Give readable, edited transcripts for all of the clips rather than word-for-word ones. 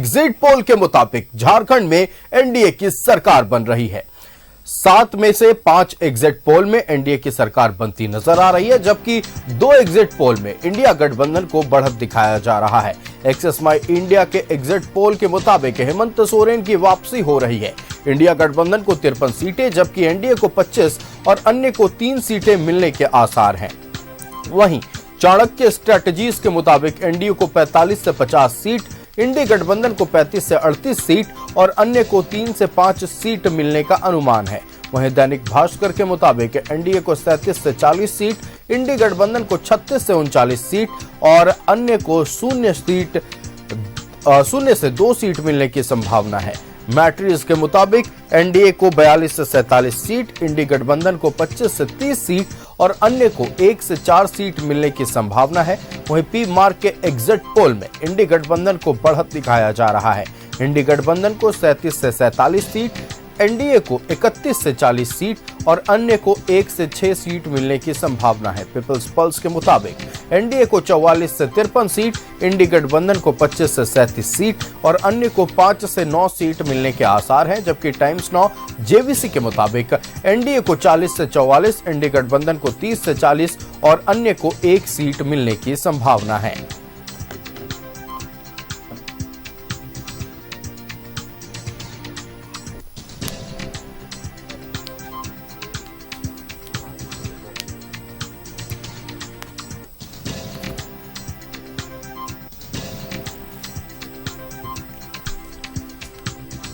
Exit poll के मुताबिक झारखंड में एनडीए की सरकार बन रही है। 7 में से 5 एग्जिट पोल में एनडीए की सरकार बनती नजर आ रही है, जबकि 2 एग्जिट पोल में इंडिया गठबंधन को बढ़त दिखाया जा रहा है। एक्सिस माई इंडिया के एग्जिट पोल के मुताबिक हेमंत सोरेन की वापसी हो रही है। इंडिया गठबंधन को 53 सीटें, जबकि एनडीए को 25 और अन्य को 3 सीटें मिलने के आसार हैं। वहीं चाणक्य स्ट्रेटजीज के मुताबिक एनडीए को 45 से 50 सीट, इंडी गठबंधन को 35 से 38 सीट और अन्य को 3 से 5 सीट मिलने का अनुमान है। वहीं दैनिक भास्कर के मुताबिक एनडीए को 37 से 40 सीट, इंडी गठबंधन को 36 से 39 सीट और अन्य को 0 से 2 सीट मिलने की संभावना है। मैट्रिक्स के मुताबिक एनडीए को 42 से 47 सीट, इंडी गठबंधन को 25 से 30 सीट और अन्य को 1 से 4 सीट मिलने की संभावना है। वहीं पी मार्क के एग्जिट पोल में इंडी गठबंधन को बढ़त दिखाया जा रहा है। इंडी गठबंधन को 37 से 47 सीट, एनडीए को 31 से 40 सीट और अन्य को 1 से 6 सीट मिलने की संभावना है। पीपल्स पल्स के मुताबिक एनडीए को 44 से 53 सीट, इंडी गठबंधन को 25 से 37 सीट और अन्य को 5 से 9 सीट मिलने के आसार हैं, जबकि टाइम्स नाउ जेवीसी के मुताबिक एनडीए को 40 से 44, इंडी गठबंधन को 30 से 40 और अन्य को 1 सीट मिलने की संभावना है।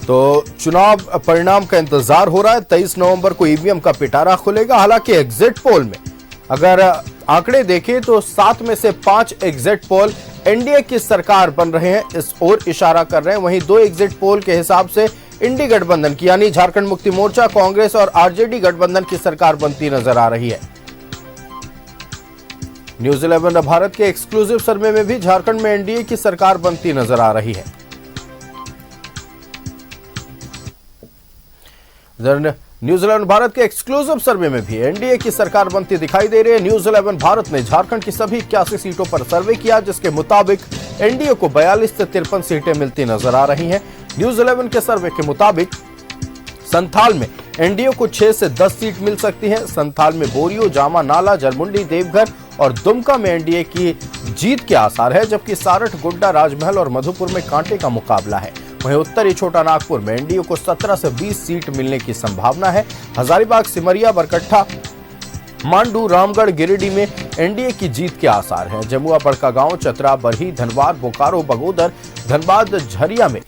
तो चुनाव परिणाम का इंतजार हो रहा है। 23 नवंबर को ईवीएम का पिटारा खुलेगा। हालांकि एग्जिट पोल में अगर आंकड़े देखें तो 7 में से 5 एग्जिट पोल एनडीए की सरकार बन रहे हैं, इस ओर इशारा कर रहे हैं। वहीं 2 एग्जिट पोल के हिसाब से इंडी गठबंधन की यानी झारखंड मुक्ति मोर्चा, कांग्रेस और आरजेडी गठबंधन की सरकार बनती नजर आ रही है। न्यूज 11 भारत के एक्सक्लूसिव सर्वे में भी झारखंड में एनडीए की सरकार बनती नजर आ रही है। न्यूज 11 भारत के एक्सक्लूसिव सर्वे में भी एनडीए की सरकार बनती दिखाई दे रही है। न्यूज 11 भारत ने झारखंड की सभी 81 सीटों पर सर्वे किया, जिसके मुताबिक एनडीए को 42 से 53 सीटें मिलती नजर आ रही हैं। न्यूज 11 के सर्वे के मुताबिक संथाल में एनडीए को 6 से 10 सीट मिल सकती है। संथाल में बोरियो, जामा, नाला, जरमुंडी, देवघर और दुमका में एनडीए की जीत के आसार है, जबकि सारठ, गोड्डा, राजमहल और मधुपुर में कांटे का मुकाबला है। वहीं उत्तरी छोटा नागपुर में एनडीए को 17 से 20 सीट मिलने की संभावना है। हजारीबाग, सिमरिया, बरकट्ठा, मांडू, रामगढ़, गिरिडीह में एनडीए की जीत के आसार हैं। जमुआ, बड़कागांव, चतरा, बरही, धनबाद, बोकारो, बगोदर, धनबाद, झरिया में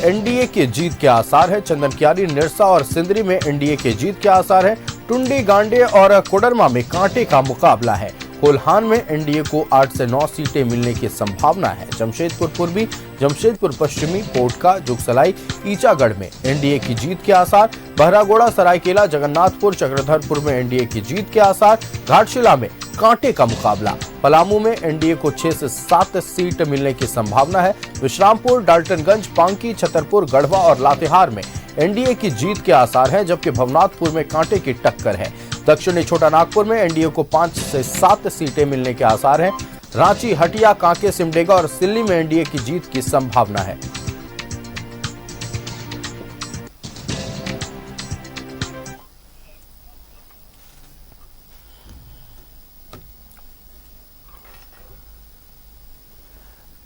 एनडीए की जीत के आसार है। चंदनकियारी, निरसा और सिंदरी में एनडीए की जीत के आसार है। टुंडी, गांडे और कोडरमा में कांटे का मुकाबला है। कोल्हान में एनडीए को 8 से 9 सीटें मिलने की संभावना है। जमशेदपुर पूर्वी, जमशेदपुर पश्चिमी, कोटका, जुगसलाई, ईचागढ़ में एनडीए की जीत के आसार। बहरागोड़ा, सरायकेला, जगन्नाथपुर, चक्रधरपुर में एनडीए की जीत के आसार। घाटशिला में कांटे का मुकाबला। पलामू में एनडीए को 6 से 7 सीट मिलने की संभावना है। विश्रामपुर, डाल्टनगंज, पांकी, छतरपुर, गढ़वा और लातेहार में एनडीए की जीत के आसार हैं, जबकि भवनाथपुर में कांटे की टक्कर है। दक्षिणी छोटा नागपुर में एनडीए को 5 से 7 सीटें मिलने के आसार हैं। रांची, हटिया, कांके, सिमडेगा और सिल्ली में एनडीए की जीत की संभावना है।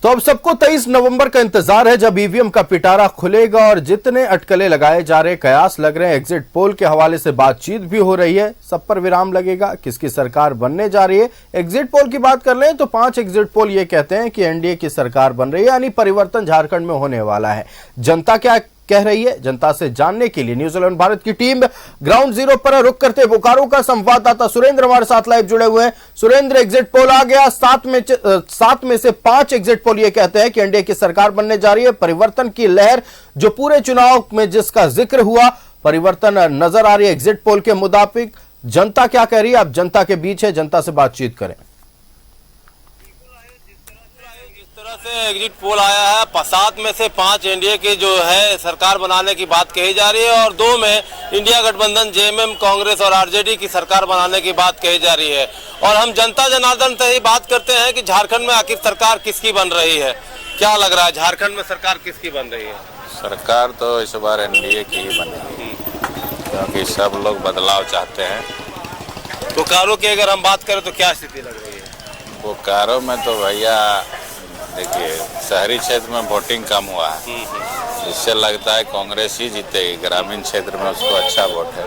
तो अब सबको 23 नवंबर का इंतजार है, जब ईवीएम का पिटारा खुलेगा और जितने अटकलें लगाए जा रहे, कयास लग रहे हैं, एग्जिट पोल के हवाले से बातचीत भी हो रही है, सब पर विराम लगेगा। किसकी सरकार बनने जा रही है? एग्जिट पोल की बात कर लें तो 5 एग्जिट पोल ये कहते हैं कि एनडीए की सरकार बन रही है, यानी परिवर्तन झारखंड में होने वाला है। जनता क्या कह रही है? जनता से जानने के लिए न्यूज 11 भारत की टीम ग्राउंड जीरो पर रुक करते बोकारो का संवाददाता सुरेंद्र हमारे साथ लाइव जुड़े हुए हैं। सुरेंद्र, एग्जिट पोल आ गया। 7 में से 5 एग्जिट पोल ये कहते हैं कि एनडीए की सरकार बनने जा रही है। परिवर्तन की लहर जो पूरे चुनाव में जिसका जिक्र हुआ, परिवर्तन नजर आ रही है एग्जिट पोल के मुताबिक। जनता क्या कह रही है? आप जनता के बीच है, जनता से बातचीत करें। से एग्जिट पोल आया है, 7 में से 5 एनडीए की जो है सरकार बनाने की बात कही जा रही है और 2 में इंडिया गठबंधन, जेएमएम, कांग्रेस और आरजेडी की सरकार बनाने की बात कही जा रही है। और हम जनता जनार्दन से ही बात करते हैं कि झारखंड में आखिर सरकार किसकी बन रही है। क्या लग रहा है झारखंड में सरकार किसकी बन रही है? सरकार तो इस बार एनडीए की ही बनेगी, क्योंकि सब लोग बदलाव चाहते हैं। बोकारो की अगर हम बात करें तो क्या स्थिति लग रही है? बोकारो में तो भैया देखिए, शहरी क्षेत्र में वोटिंग कम हुआ है, इससे लगता है कांग्रेस ही जीतेगी। ग्रामीण क्षेत्र में उसको अच्छा वोट है।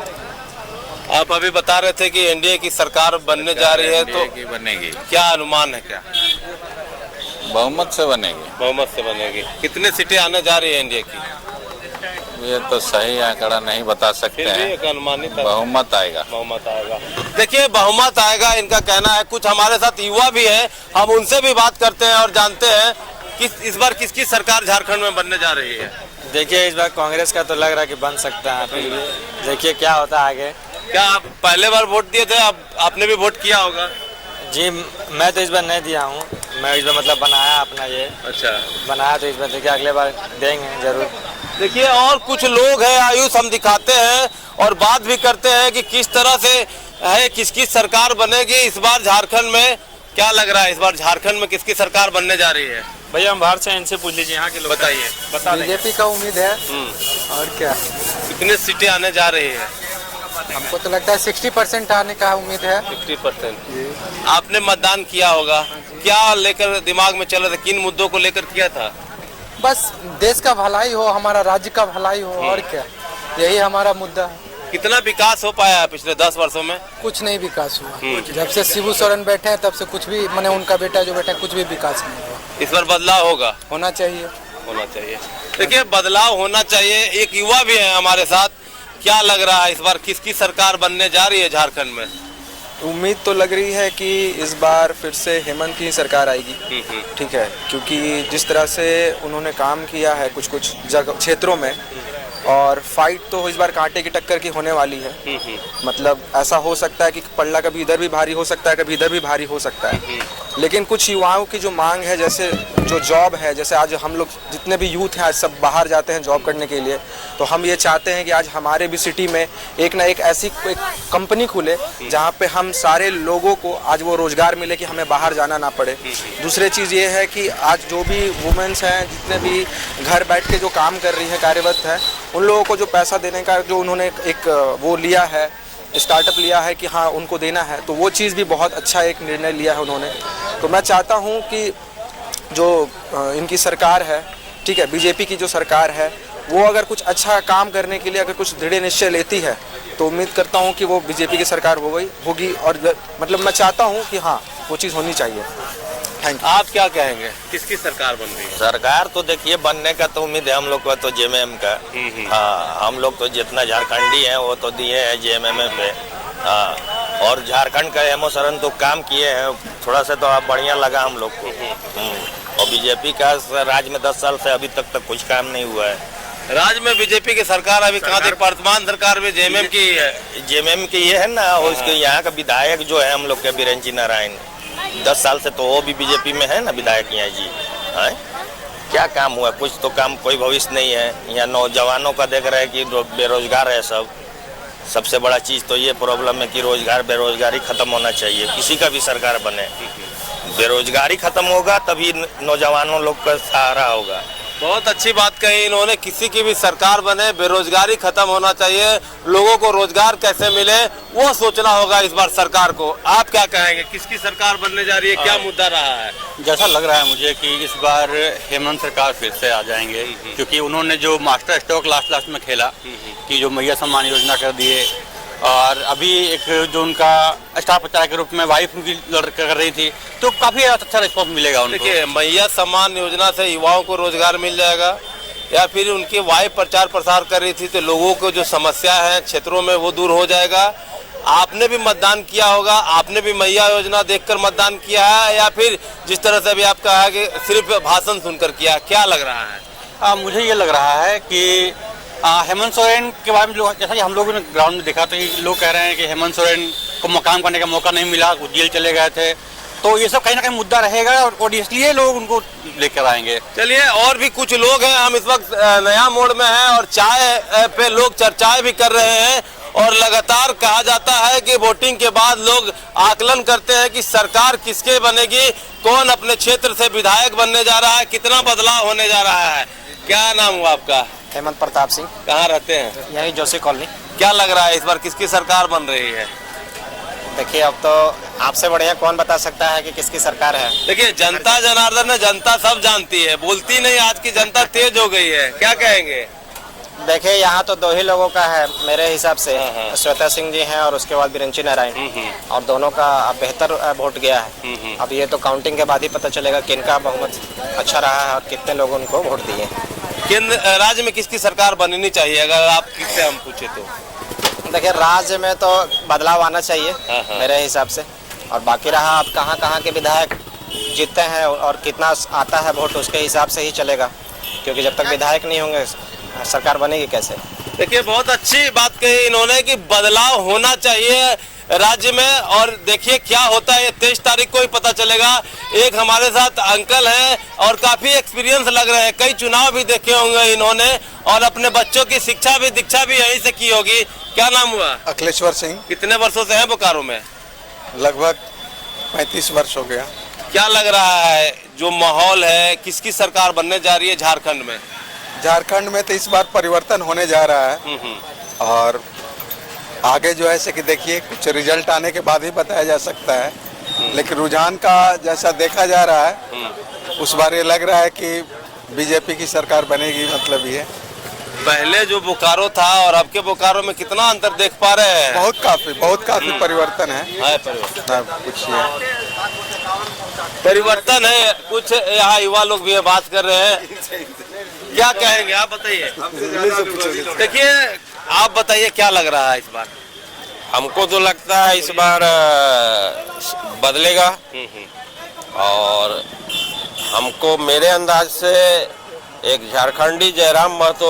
आप अभी बता रहे थे कि एनडीए की सरकार बनने जा रही है, तो की बनेगी। क्या अनुमान है? क्या बहुमत से बनेगी? बहुमत से बनेगी। कितने सीटें आने जा रही है एनडीए की? ये तो सही आंकड़ा नहीं बता सकते फिर भी हैं। एक अनुमानित बहुमत आएगा। बहुमत आएगा। देखिए, बहुमत आएगा इनका कहना है। कुछ हमारे साथ युवा भी है, हम उनसे भी बात करते हैं और जानते हैं कि इस बार किसकी सरकार झारखंड में बनने जा रही है। देखिए, इस बार कांग्रेस का तो लग रहा है कि बन सकता है, फिर भी देखिए क्या होता है आगे। क्या आप पहले बार वोट दिए थे? अब आपने भी वोट किया होगा। जी, मैं तो इस बार नहीं दिया हूँ। मैं इस बार मतलब बनाया अपना, ये अच्छा बनाया, तो इस बार देखिए अगले बार देंगे जरूर। देखिए, और कुछ लोग हैं आयुष, हम दिखाते हैं और बात भी करते हैं कि किस तरह से है, किसकी सरकार बनेगी इस बार झारखंड में। क्या लग रहा है इस बार झारखंड में किसकी सरकार बनने जा रही है? भैया हम बाहर से, इनसे पूछ लीजिए, यहाँ के लोग बताइए। बता देंगे। बीजेपी का उम्मीद है। और क्या, कितने सीटें आने जा रही है? हमको तो लगता है 60% आने का उम्मीद है। 50%। आपने मतदान किया होगा, क्या लेकर दिमाग में चल रहा था? किन मुद्दों को लेकर किया था? बस देश का भलाई हो, हमारा राज्य का भलाई हो, और क्या, यही हमारा मुद्दा है। कितना विकास हो पाया है पिछले 10 वर्षों में? कुछ नहीं विकास हुआ। जब से शिबू सोरेन बैठे हैं तब से कुछ भी, मैंने उनका बेटा जो बैठा है, कुछ भी विकास नहीं हुआ। इस बार बदलाव होगा? होना चाहिए। होना चाहिए। देखिए, बदलाव होना चाहिए। एक युवा भी है हमारे साथ। क्या लग रहा है इस बार किसकी सरकार बनने जा रही है झारखंड में? उम्मीद तो लग रही है कि इस बार फिर से हेमंत की सरकार आएगी। ठीक है, क्योंकि जिस तरह से उन्होंने काम किया है कुछ कुछ जगह क्षेत्रों में, और फाइट तो इस बार कांटे की टक्कर की होने वाली है। मतलब ऐसा हो सकता है कि पल्ला कभी इधर भी भारी हो सकता है, कभी इधर भी भारी हो सकता है। लेकिन कुछ युवाओं की जो मांग है, जैसे जो जॉब है, जैसे आज हम लोग जितने भी यूथ हैं आज सब बाहर जाते हैं जॉब करने के लिए, तो हम ये चाहते हैं कि आज हमारे भी सिटी में एक ना एक ऐसी एक कंपनी खुले जहाँ पे हम सारे लोगों को आज वो रोजगार मिले कि हमें बाहर जाना ना पड़े। दूसरी चीज़ ये है कि आज जो भी वुमेन्स हैं, जितने भी घर बैठ के जो काम कर रही है, कार्यरत है, उन लोगों को जो पैसा देने का जो उन्होंने एक वो लिया है, स्टार्टअप लिया है कि हाँ उनको देना है, तो वो चीज़ भी बहुत अच्छा एक निर्णय लिया है उन्होंने। तो मैं चाहता हूँ कि जो इनकी सरकार है, ठीक है, बीजेपी की जो सरकार है, वो अगर कुछ अच्छा काम करने के लिए अगर कुछ दृढ़ निश्चय लेती है तो उम्मीद करता हूँ कि वो बीजेपी की सरकार होगी। और मतलब मैं चाहता हूँ कि हाँ वो चीज़ होनी चाहिए। Thank you. आप क्या कहेंगे किसकी सरकार बन रही है? सरकार तो देखिए बनने का तो उम्मीद है हम लोग का, तो जेएमएम का। हाँ, हम लोग तो जितना झारखंडी हैं वो तो दिए हैं जेएमएम पे। हाँ, और झारखंड का हेमंत सोरेन तो काम किए हैं, थोड़ा सा तो बढ़िया लगा हम लोग को। और बीजेपी का राज्य में 10 साल से अभी तक कुछ काम नहीं हुआ है। राज्य में बीजेपी की सरकार अभी कहाँ तक? वर्तमान सरकार में जेएमएम की है। जेएमएम की ये है ना, और उसके यहाँ का विधायक जो है हम लोग के बिरेंची नारायण, 10 साल से तो वो भी बीजेपी में है ना विधायक यहाँ जी। हाँ, क्या काम हुआ? कुछ तो काम, कोई भविष्य नहीं है। यहाँ नौजवानों का देख रहे हैं कि बेरोजगार है सब। सबसे बड़ा चीज़ तो ये प्रॉब्लम है कि रोजगार, बेरोजगारी खत्म होना चाहिए, किसी का भी सरकार बने। बेरोजगारी खत्म होगा तभी नौजवानों लोग का सहारा होगा। बहुत अच्छी बात कही इन्होंने, किसी की भी सरकार बने, बेरोजगारी खत्म होना चाहिए, लोगों को रोजगार कैसे मिले वो सोचना होगा इस बार सरकार को। आप क्या कहेंगे किसकी सरकार बनने जा रही है? क्या मुद्दा रहा है? जैसा लग रहा है मुझे कि इस बार हेमंत सरकार फिर से आ जाएंगे, क्योंकि उन्होंने जो मास्टर स्ट्रोक लास्ट में खेला कि जो मैया सम्मान योजना कर दिए, और अभी एक जो उनका स्टार प्रचारक के रूप में वाइफ उनकी कर रही थी, तो काफी अच्छा रिस्पॉन्स मिलेगा उनको। देखिए, मैया सम्मान योजना से युवाओं को रोजगार मिल जाएगा, या फिर उनकी वाइफ प्रचार प्रसार कर रही थी तो लोगों को जो समस्या है क्षेत्रों में वो दूर हो जाएगा। आपने भी मतदान किया होगा, आपने भी मैया योजना देखकर मतदान किया है, या फिर जिस तरह से अभी आप कहा है कि सिर्फ भाषण सुनकर किया? क्या लग रहा है? मुझे ये लग रहा है कि हेमंत सोरेन के बारे में जैसा कि हम लोगों ने ग्राउंड में देखा, तो लोग कह रहे हैं कि हेमंत सोरेन को मकाम करने का मौका नहीं मिला, वो जेल चले गए थे, तो ये सब कहीं ना कहीं मुद्दा रहेगा और इसलिए लोग उनको लेकर आएंगे। चलिए, और भी कुछ लोग हैं, हम इस वक्त नया मोड़ में हैं और चाय पे लोग चर्चाएं भी कर रहे हैं और लगातार कहा जाता है कि वोटिंग के बाद लोग आकलन करते हैं कि सरकार किसके बनेगी, कौन अपने क्षेत्र से विधायक बनने जा रहा है, कितना बदलाव होने जा रहा है। क्या नाम हुआ आपका? हेमंत प्रताप सिंह, कहाँ रहते हैं? यही जोशी कॉलोनी। क्या लग रहा है इस बार किसकी सरकार बन रही है? देखिए, अब तो आपसे बढ़िया कौन बता सकता है कि किसकी सरकार है। देखिए, जनता जनार्दन है, जनता सब जानती है, बोलती नहीं। आज की जनता तेज हो गई है, क्या कहेंगे? देखिए, यहाँ तो दो ही लोगों का है मेरे हिसाब से, श्वेता सिंह जी हैं और उसके बाद बिरंची नारायण, और दोनों का बेहतर वोट गया है। अब ये तो काउंटिंग के बाद ही पता चलेगा किनका बहुमत अच्छा रहा है और कितने लोग उनको वोट दिए। केंद्र राज्य में किसकी सरकार बननी चाहिए अगर आप किससे हम पूछे तो? देखिए, राज्य में तो बदलाव आना चाहिए मेरे हिसाब से, और बाकी रहा आप कहाँ के विधायक जीतते हैं और कितना आता है वोट, उसके हिसाब से ही चलेगा, क्योंकि जब तक विधायक नहीं होंगे सरकार बनेगी कैसे। देखिए, बहुत अच्छी बात कही इन्होंने कि बदलाव होना चाहिए राज्य में, और देखिए क्या होता है 23 तारीख को ही पता चलेगा। एक हमारे साथ अंकल हैं और काफी एक्सपीरियंस लग रहे हैं, कई चुनाव भी देखे होंगे इन्होंने और अपने बच्चों की दीक्षा भी यहीं से की होगी। क्या नाम हुआ? अखिलेश्वर सिंह। कितने वर्षों से हैं बोकारो में? लगभग 35 वर्ष हो गया। क्या लग रहा है जो माहौल है, किसकी सरकार बनने जा रही है झारखंड में? झारखंड में तो इस बार परिवर्तन होने जा रहा है, और आगे जो है कि देखिए कुछ रिजल्ट आने के बाद ही बताया जा सकता है, लेकिन रुझान का जैसा देखा जा रहा है उस बार ये लग रहा है कि बीजेपी की सरकार बनेगी। मतलब ये पहले जो बोकारो था और अब के बोकारो में कितना अंतर देख पा रहे हैं? बहुत काफी परिवर्तन है। कुछ परिवर्तन है। कुछ यहाँ युवा लोग भी बात कर रहे हैं, क्या कहेंगे आप बताइए? देखिए, आप बताइए क्या लग रहा है इस बार? हमको तो लगता है इस बार बदलेगा, और हमको मेरे अंदाज से एक झारखंडी जयराम महतो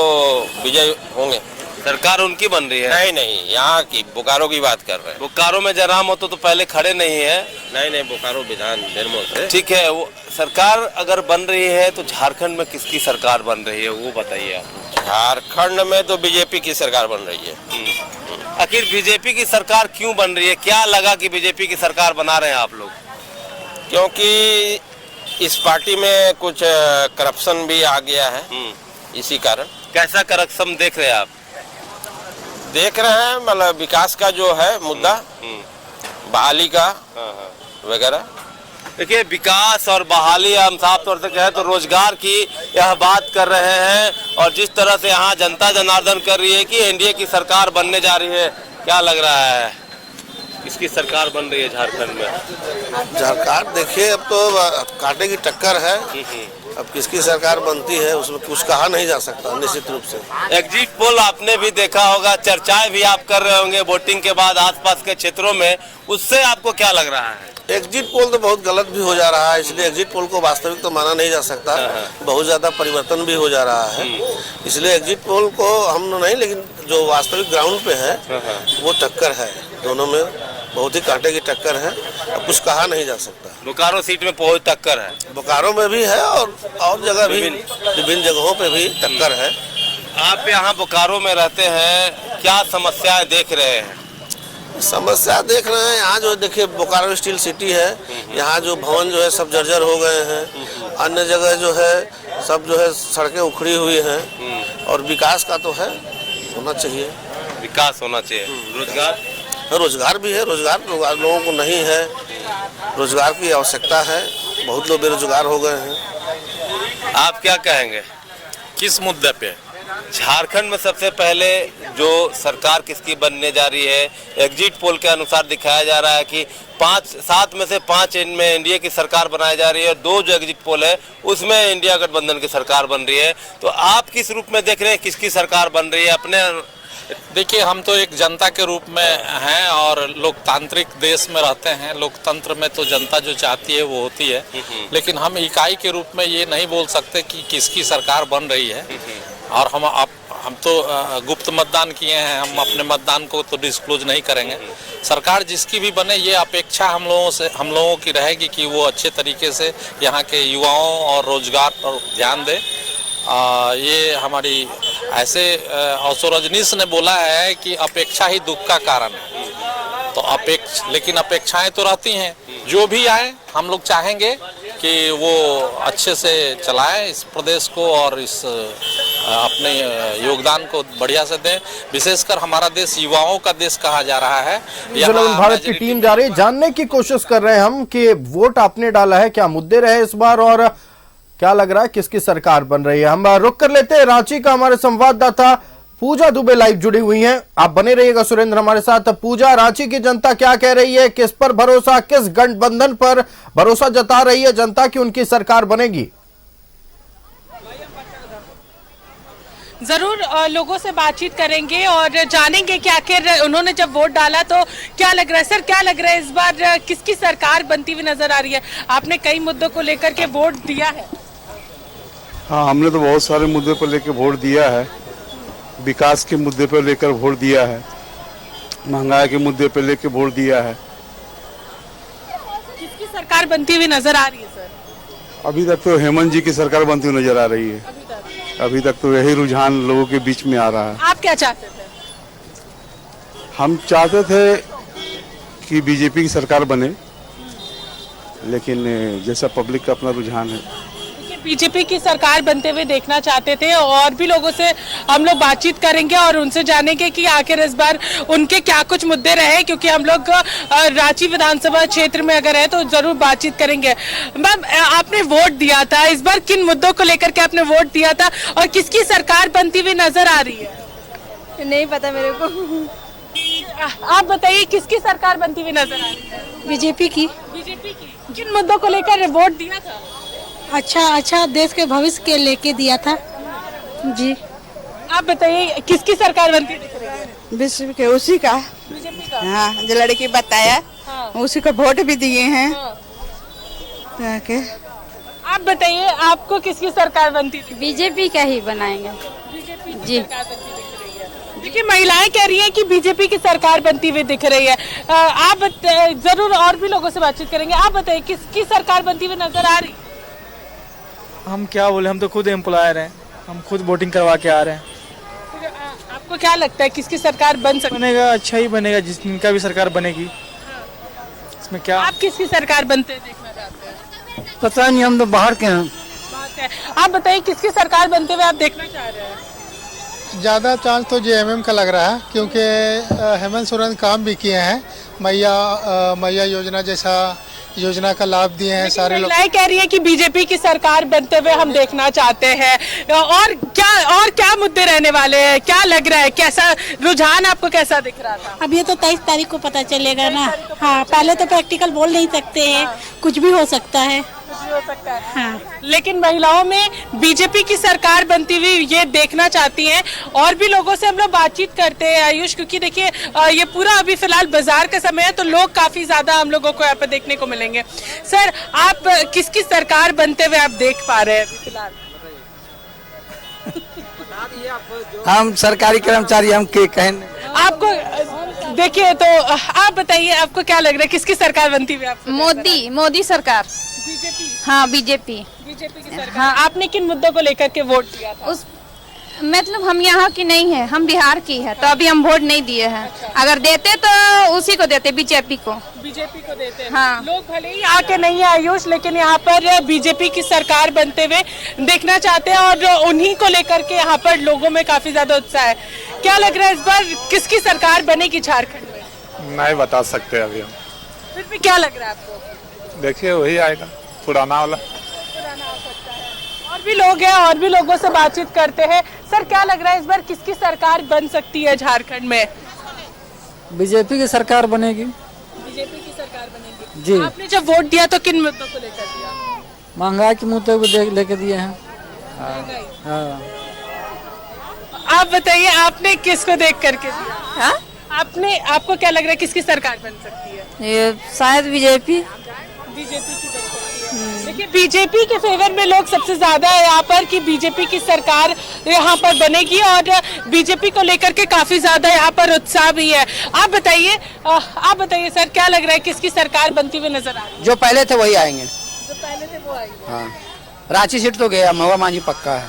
विजय होंगे। सरकार उनकी बन रही है? नहीं, यहाँ की बोकारो की बात कर रहे हैं। बोकारो में जयराम महतो तो पहले खड़े नहीं है। नहीं, बोकारो विधान निर्मोल से। ठीक है, वो सरकार अगर बन रही है तो झारखंड में किसकी सरकार बन रही है वो बताइए आप। झारखंड में तो बीजेपी की सरकार बन रही है। आखिर बीजेपी की सरकार क्यों बन रही है? क्या लगा कि बीजेपी की सरकार बना रहे हैं आप लोग? क्योंकि इस पार्टी में कुछ करप्शन भी आ गया है, इसी कारण। कैसा करप्शन देख रहे हैं आप? देख रहे हैं, मतलब विकास का जो है मुद्दा, बहाली का वगैरह। देखिए, विकास और बहाली हम साफ तौर से कहें तो रोजगार की यह बात कर रहे हैं, और जिस तरह से यहाँ जनता जनार्दन कर रही है कि एनडीए की सरकार बनने जा रही है, क्या लग रहा है किसकी सरकार बन रही है झारखंड में? झारखंड देखिए, अब तो कांटे की टक्कर है। अब किसकी सरकार बनती है उसमें कुछ कहा नहीं जा सकता निश्चित रूप से। एग्जिट पोल आपने भी देखा होगा, चर्चाएं भी आप कर रहे होंगे वोटिंग के बाद आसपास के क्षेत्रों में, उससे आपको क्या लग रहा है? एग्जिट पोल तो बहुत गलत भी हो जा रहा है, इसलिए एग्जिट पोल को वास्तविक तो माना नहीं जा सकता। बहुत ज्यादा परिवर्तन भी हो जा रहा है, इसलिए एग्जिट पोल को हम नहीं, लेकिन जो वास्तविक ग्राउंड पे है वो टक्कर है, दोनों में बहुत ही कांटे की टक्कर है। अब कुछ कहा नहीं जा सकता। बोकारो सीट में बहुत टक्कर है। बोकारो में भी है और जगह भी, विभिन्न जगहों पे भी टक्कर है। आप यहाँ बोकारो में रहते हैं, क्या समस्याएं देख रहे हैं? समस्या देख रहे हैं यहाँ जो देखिए बोकारो स्टील सिटी है, यहाँ जो भवन जो है सब जर्जर हो गए हैं, अन्य जगह जो है सब जो है सड़कें उखड़ी हुई हैं, और विकास का तो है, होना चाहिए, विकास होना चाहिए। रोजगार भी है, रोजगार लोगों को नहीं है, रोजगार की आवश्यकता है, बहुत लोग बेरोजगार हो गए हैं। आप क्या कहेंगे किस मुद्दे पे? झारखंड में सबसे पहले जो सरकार किसकी बनने जा रही है, एग्जिट पोल के अनुसार दिखाया जा रहा है कि 7 में से 5 इनमें एनडीए की सरकार बनाई जा रही है, 2 जो एग्जिट पोल है उसमें इंडिया गठबंधन की सरकार बन रही है। तो आप किस रूप में देख रहे हैं किसकी सरकार बन रही है? अपने देखिए, हम तो एक जनता के रूप में हैं और लोकतांत्रिक देश में रहते हैं। लोकतंत्र में तो जनता जो चाहती है वो होती है, लेकिन हम इकाई के रूप में ये नहीं बोल सकते कि किसकी सरकार बन रही है। और हम तो गुप्त मतदान किए हैं, हम अपने मतदान को तो डिस्क्लोज नहीं करेंगे। सरकार जिसकी भी बने, ये अपेक्षा हम लोगों की रहेगी कि वो अच्छे तरीके से यहाँ के युवाओं और रोजगार पर ध्यान दे। ये हमारी ऐसे ओशो रजनीश ने बोला है कि अपेक्षा ही दुख का कारण है। तो लेकिन अपेक्षाएं तो रहती हैं, जो भी आए हम लोग चाहेंगे कि वो अच्छे से चलाएं इस प्रदेश को और इस अपने योगदान को बढ़िया से दें। विशेषकर हमारा देश युवाओं का देश कहा जा रहा है। भारत की टीम जा रही है, जानने की कोशिश कर रहे हैं हम कि वोट आपने डाला है, क्या मुद्दे रहे इस बार और क्या लग रहा है किसकी सरकार बन रही है। हम रुक कर लेते हैं रांची का, हमारे संवाददाता पूजा दुबे लाइव जुड़ी हुई हैं। आप बने रहिएगा सुरेंद्र हमारे साथ। पूजा, रांची की जनता क्या कह रही है, किस पर भरोसा, किस गठबंधन पर भरोसा जता रही है जनता की उनकी सरकार बनेगी? जरूर लोगों से बातचीत करेंगे और जानेंगे कि आखिर उन्होंने जब वोट डाला तो क्या लग रहा है। सर, क्या लग रहा है इस बार किसकी सरकार बनती हुई नजर आ रही है? आपने कई मुद्दों को लेकर के वोट दिया है। हाँ, हमने तो बहुत सारे मुद्दे पर लेकर वोट दिया है। विकास के मुद्दे पर लेकर वोट दिया है, महंगाई के मुद्दे पर लेकर वोट दिया है। किसकी सरकार बनती हुई नजर आ रही है सर? अभी तक तो हेमंत जी की सरकार बनती हुई नजर आ रही है। अभी तक तो यही रुझान लोगों के बीच में आ रहा है। आप क्या चाहते थे? हम चाहते थे कि बीजेपी की सरकार बने, लेकिन जैसा पब्लिक का अपना रुझान है, बीजेपी की सरकार बनते हुए देखना चाहते थे। और भी लोगों से हम लोग बातचीत करेंगे और उनसे जानेंगे कि आखिर इस बार उनके क्या कुछ मुद्दे रहे, क्योंकि हम लोग रांची विधानसभा क्षेत्र में अगर है तो जरूर बातचीत करेंगे। मैम, आपने वोट दिया था, इस बार किन मुद्दों को लेकर के आपने वोट दिया था और किसकी सरकार बनती हुई नजर आ रही है? नहीं पता मेरे को। आप बताइए किसकी सरकार बनती हुई नजर आ रही है? बीजेपी की। बीजेपी की किन मुद्दों को लेकर वोट दिया था? अच्छा देश के भविष्य के लेके दिया था जी। आप बताइए किसकी सरकार बनती दिख रही है? बीजेपी के, उसी का। बीजेपी का? हाँ, जो लड़की बताया। हाँ। उसी को वोट भी दिए हैं। हाँ। आप बताइए आपको किसकी सरकार बनती? बीजेपी का ही बनाएंगे। बीजेपी की जी। सरकार बनती दिख रही है। देखिए, महिलाएं कह रही हैं कि बीजेपी की सरकार बनती हुई दिख रही है। आप जरूर और भी लोगों से बातचीत करेंगे। आप बताइए किसकी सरकार बनती हुई नजर आ रही? हम क्या बोले, हम तो खुद एम्प्लॉयर हैं, हम खुद वोटिंग करवा के आ रहे हैं। आपको क्या लगता है किसकी सरकार बन सकती? बनेगा, अच्छा ही बनेगा, जिसका भी सरकार बनेगी। इसमें क्या, आप किसकी सरकार बनते देखना चाहते हैं? पता नहीं, हम तो बाहर के हैं। आप बताइए किसकी सरकार बनते हुए आप देखना चाह रहे हैं? ज़्यादा चांस तो जेएमएम का लग रहा है, क्योंकि हेमंत सोरेन काम भी किए हैं, मैया योजना जैसा योजना का लाभ दिए हैं सारे लोग। महिलाएं कह रही है कि बीजेपी की सरकार बनते हुए हम देखना चाहते हैं। और क्या मुद्दे रहने वाले हैं, क्या लग रहा है, कैसा रुझान आपको कैसा दिख रहा था? अब ये तो 23 तारीख को पता चलेगा ना। हाँ, पहले तो प्रैक्टिकल बोल नहीं सकते हैं। कुछ भी हो सकता है। हो सकता है। हाँ। लेकिन महिलाओं में बीजेपी की सरकार बनती हुई ये देखना चाहती हैं। और भी लोगों से हम लोग बातचीत करते हैं आयुष, क्योंकि देखिए ये पूरा अभी फिलहाल बाजार का समय है तो लोग काफी ज्यादा हम लोगों को यहाँ पे देखने को मिलेंगे। सर, आप किसकी सरकार बनते हुए आप देख पा रहे हैं अभी फिलहाल? हम सरकारी कर्मचारी, हम कहें आपको देखिए तो आप बताइए आपको क्या लग रहा है किसकी सरकार बनती हुई? आप मोदी सरकार। बीजेपी? हाँ, बीजेपी की सरकार। हाँ। आपने किन मुद्दों को लेकर के वोट दिया था? मतलब हम यहाँ की नहीं है, हम बिहार की है, तो अभी हम वोट नहीं दिए हैं। अच्छा। अगर देते तो उसी को देते, बीजेपी को देते हैं। हाँ। लोग भले ही आके नहीं है आयुष, लेकिन यहाँ पर बीजेपी की सरकार बनते हुए देखना चाहते हैं और उन्हीं को लेकर के यहाँ पर लोगों में काफी ज्यादा उत्साह है। क्या लग रहा है इस बार किसकी सरकार बनेगी झारखंड में? नहीं बता सकते अभी हम। फिर भी क्या लग रहा है आपको? देखिए वही आएगा, पुराना वाला। और भी लोग हैं, और भी लोगों से बातचीत करते हैं। सर, क्या लग रहा है इस बार किसकी सरकार बन सकती है झारखंड में? बीजेपी की सरकार बनेगी। बीजेपी की सरकार बनेगी जी। आपने जब वोट दिया तो किन मुद्दों को लेकर दिया? महंगाई के मुद्दे को लेकर दिए हैं। हाँ। आप बताइए आपने किसको देख करके दिया? हाँ? आपको क्या लग रहा है किसकी सरकार बन सकती है? ये शायद बीजेपी की बन सकती है। देखिए, बीजेपी के फेवर में लोग सबसे ज्यादा है यहाँ पर कि बीजेपी की सरकार यहाँ पर बनेगी और बीजेपी को लेकर के काफी ज्यादा यहाँ पर उत्साह भी है। आप बताइए सर, क्या लग रहा है किसकी सरकार बनती हुई नजर आ रही है? जो पहले थे वही आएंगे। जो पहले थे वो आएंगे। हाँ, रांची सीट तो गया, महुआ मांझी पक्का है।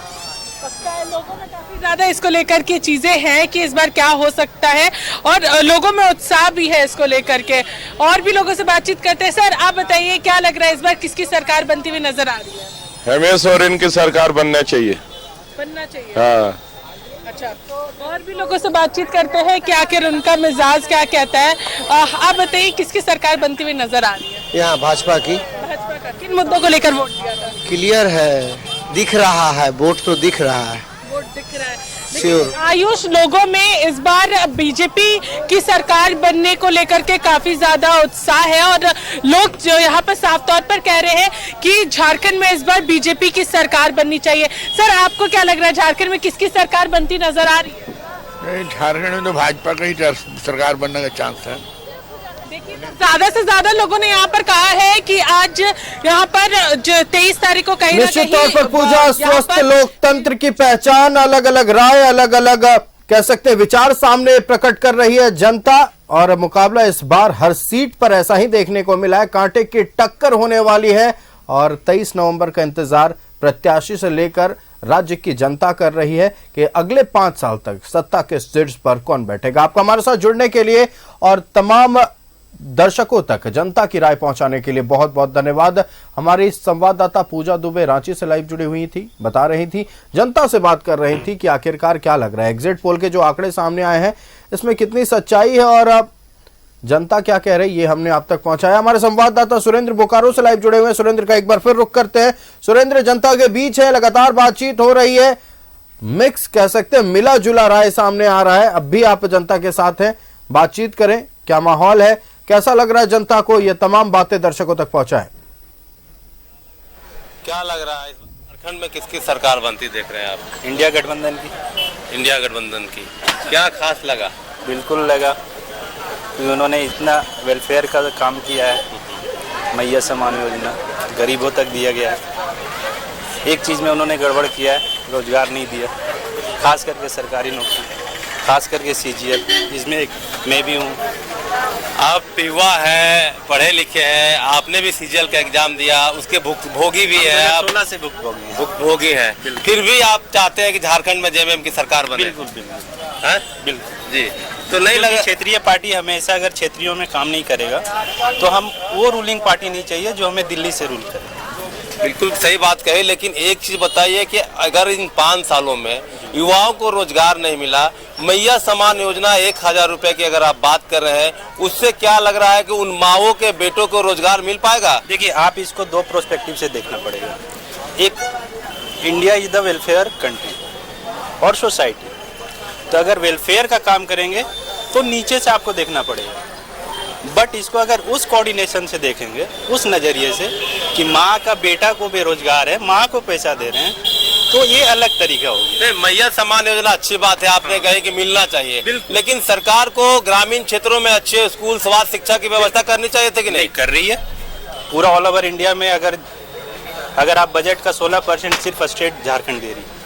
पक्का है, लोगों में काफी ज्यादा इसको लेकर के चीजें हैं कि इस बार क्या हो सकता है और लोगों में उत्साह भी है इसको लेकर के। और भी लोगों से बातचीत करते हैं। सर आप बताइए क्या लग रहा है इस बार किसकी सरकार बनती हुई नजर आ रही है? हेमंत सोरेन की सरकार बनना चाहिए। हाँ। अच्छा, तो और भी लोगों से बातचीत करते हैं कि आखिर उनका मिजाज क्या कहता है। आप बताइए किसकी सरकार बनती हुई नजर आ रही है? यहाँ भाजपा की। भाजपा का किन मुद्दों को लेकर वोट दिया था? क्लियर है, दिख रहा है, वोट तो दिख रहा है। वोट दिख रहा है। श्योर। आयुष, लोगों में इस बार बीजेपी की सरकार बनने को लेकर के काफी ज्यादा उत्साह है और लोग जो यहाँ पर साफ तौर पर कह रहे हैं कि झारखंड में इस बार बीजेपी की सरकार बननी चाहिए। सर आपको क्या लग रहा है झारखंड में किसकी सरकार बनती नजर आ रही है? नहीं, झारखंड में तो भाजपा का ही सरकार बनने का चांस है। ज्यादा से ज्यादा लोगों ने यहाँ पर कहा है कि आज यहाँ पर 23 तारीख को कहीं निश्चित तौर पर पूजा स्वस्थ लोकतंत्र की पहचान, अलग अलग राय, अलग अलग कह सकते विचार सामने प्रकट कर रही है जनता और मुकाबला इस बार हर सीट पर ऐसा ही देखने को मिला है। कांटे की टक्कर होने वाली है और 23 नवंबर का इंतजार प्रत्याशी से लेकर राज्य की जनता कर रही है कि अगले 5 साल तक सत्ता के शीर्ष पर कौन बैठेगा। आपका हमारे साथ जुड़ने के लिए और तमाम दर्शकों तक जनता की राय पहुंचाने के लिए बहुत बहुत धन्यवाद। हमारी संवाददाता पूजा दुबे रांची से लाइव जुड़ी हुई थी, बता रही थी, जनता से बात कर रही थी कि आखिरकार क्या लग रहा है, एग्जिट पोल के जो आंकड़े सामने आए हैं इसमें कितनी सच्चाई है और जनता क्या कह रही है, ये हमने आप तक पहुंचाया। हमारे संवाददाता सुरेंद्र बोकारो से लाइव जुड़े हुए हैं। सुरेंद्र का एक बार फिर रुख करते हैं। सुरेंद्र, जनता के बीच है, लगातार बातचीत हो रही है, मिक्स कह सकते हैं, मिला जुला राय सामने आ रहा है। अब भी आप जनता के साथ हैं, बातचीत करें, क्या माहौल है, कैसा लग रहा है जनता को, ये तमाम बातें दर्शकों तक पहुंचाएं। क्या लग रहा है झारखंड में किसकी सरकार बनती देख रहे हैं आप? इंडिया गठबंधन की। इंडिया गठबंधन की क्या खास लगा? बिल्कुल लगा क्योंकि उन्होंने इतना वेलफेयर का काम किया है, मैया सम्मान योजना गरीबों तक दिया गया है। एक चीज़ में उन्होंने गड़बड़ किया है, रोजगार नहीं दिया, खास करके सरकारी नौकरी, खास करके CGL, इसमें मैं भी हूँ। आप युवा हैं, पढ़े लिखे हैं, आपने भी CGL का एग्जाम दिया, उसके भोगी भी है, आप 16 से भोगी हैं, फिर भी आप चाहते हैं कि झारखंड में JMM की सरकार बने? बिल्कुल बिल्कुल जी। तो नहीं लगा क्षेत्रीय पार्टी हमेशा अगर क्षेत्रीयों में काम नहीं करेगा तो हम वो रूलिंग पार्टी नहीं चाहिए जो हमें दिल्ली से रूल करे। बिल्कुल सही बात कही, लेकिन एक चीज बताइए कि अगर इन 5 सालों में युवाओं को रोजगार नहीं मिला, मैया सम्मान योजना 1000 रुपए की अगर आप बात कर रहे हैं, उससे क्या लग रहा है कि उन माओं के बेटों को रोजगार मिल पाएगा? देखिए, आप इसको 2 प्रोस्पेक्टिव से देखना पड़ेगा। एक, India is the welfare country और सोसाइटी, तो अगर वेलफेयर का काम करेंगे तो नीचे से आपको देखना पड़ेगा। बट इसको अगर उस कोऑर्डिनेशन से देखेंगे, उस नज़रिए से कि माँ का बेटा को बेरोजगार है, माँ को पैसा दे रहे हैं, तो ये अलग तरीका होगा। मैया सम्मान योजना अच्छी बात है, आपने कही कि मिलना चाहिए, लेकिन सरकार को ग्रामीण क्षेत्रों में अच्छे स्कूल, स्वास्थ्य, शिक्षा की व्यवस्था करनी चाहिए थी कि नहीं? कर रही है। पूरा ऑल ओवर इंडिया में अगर आप बजट का 16% सिर्फ स्टेट झारखंड दे रही है,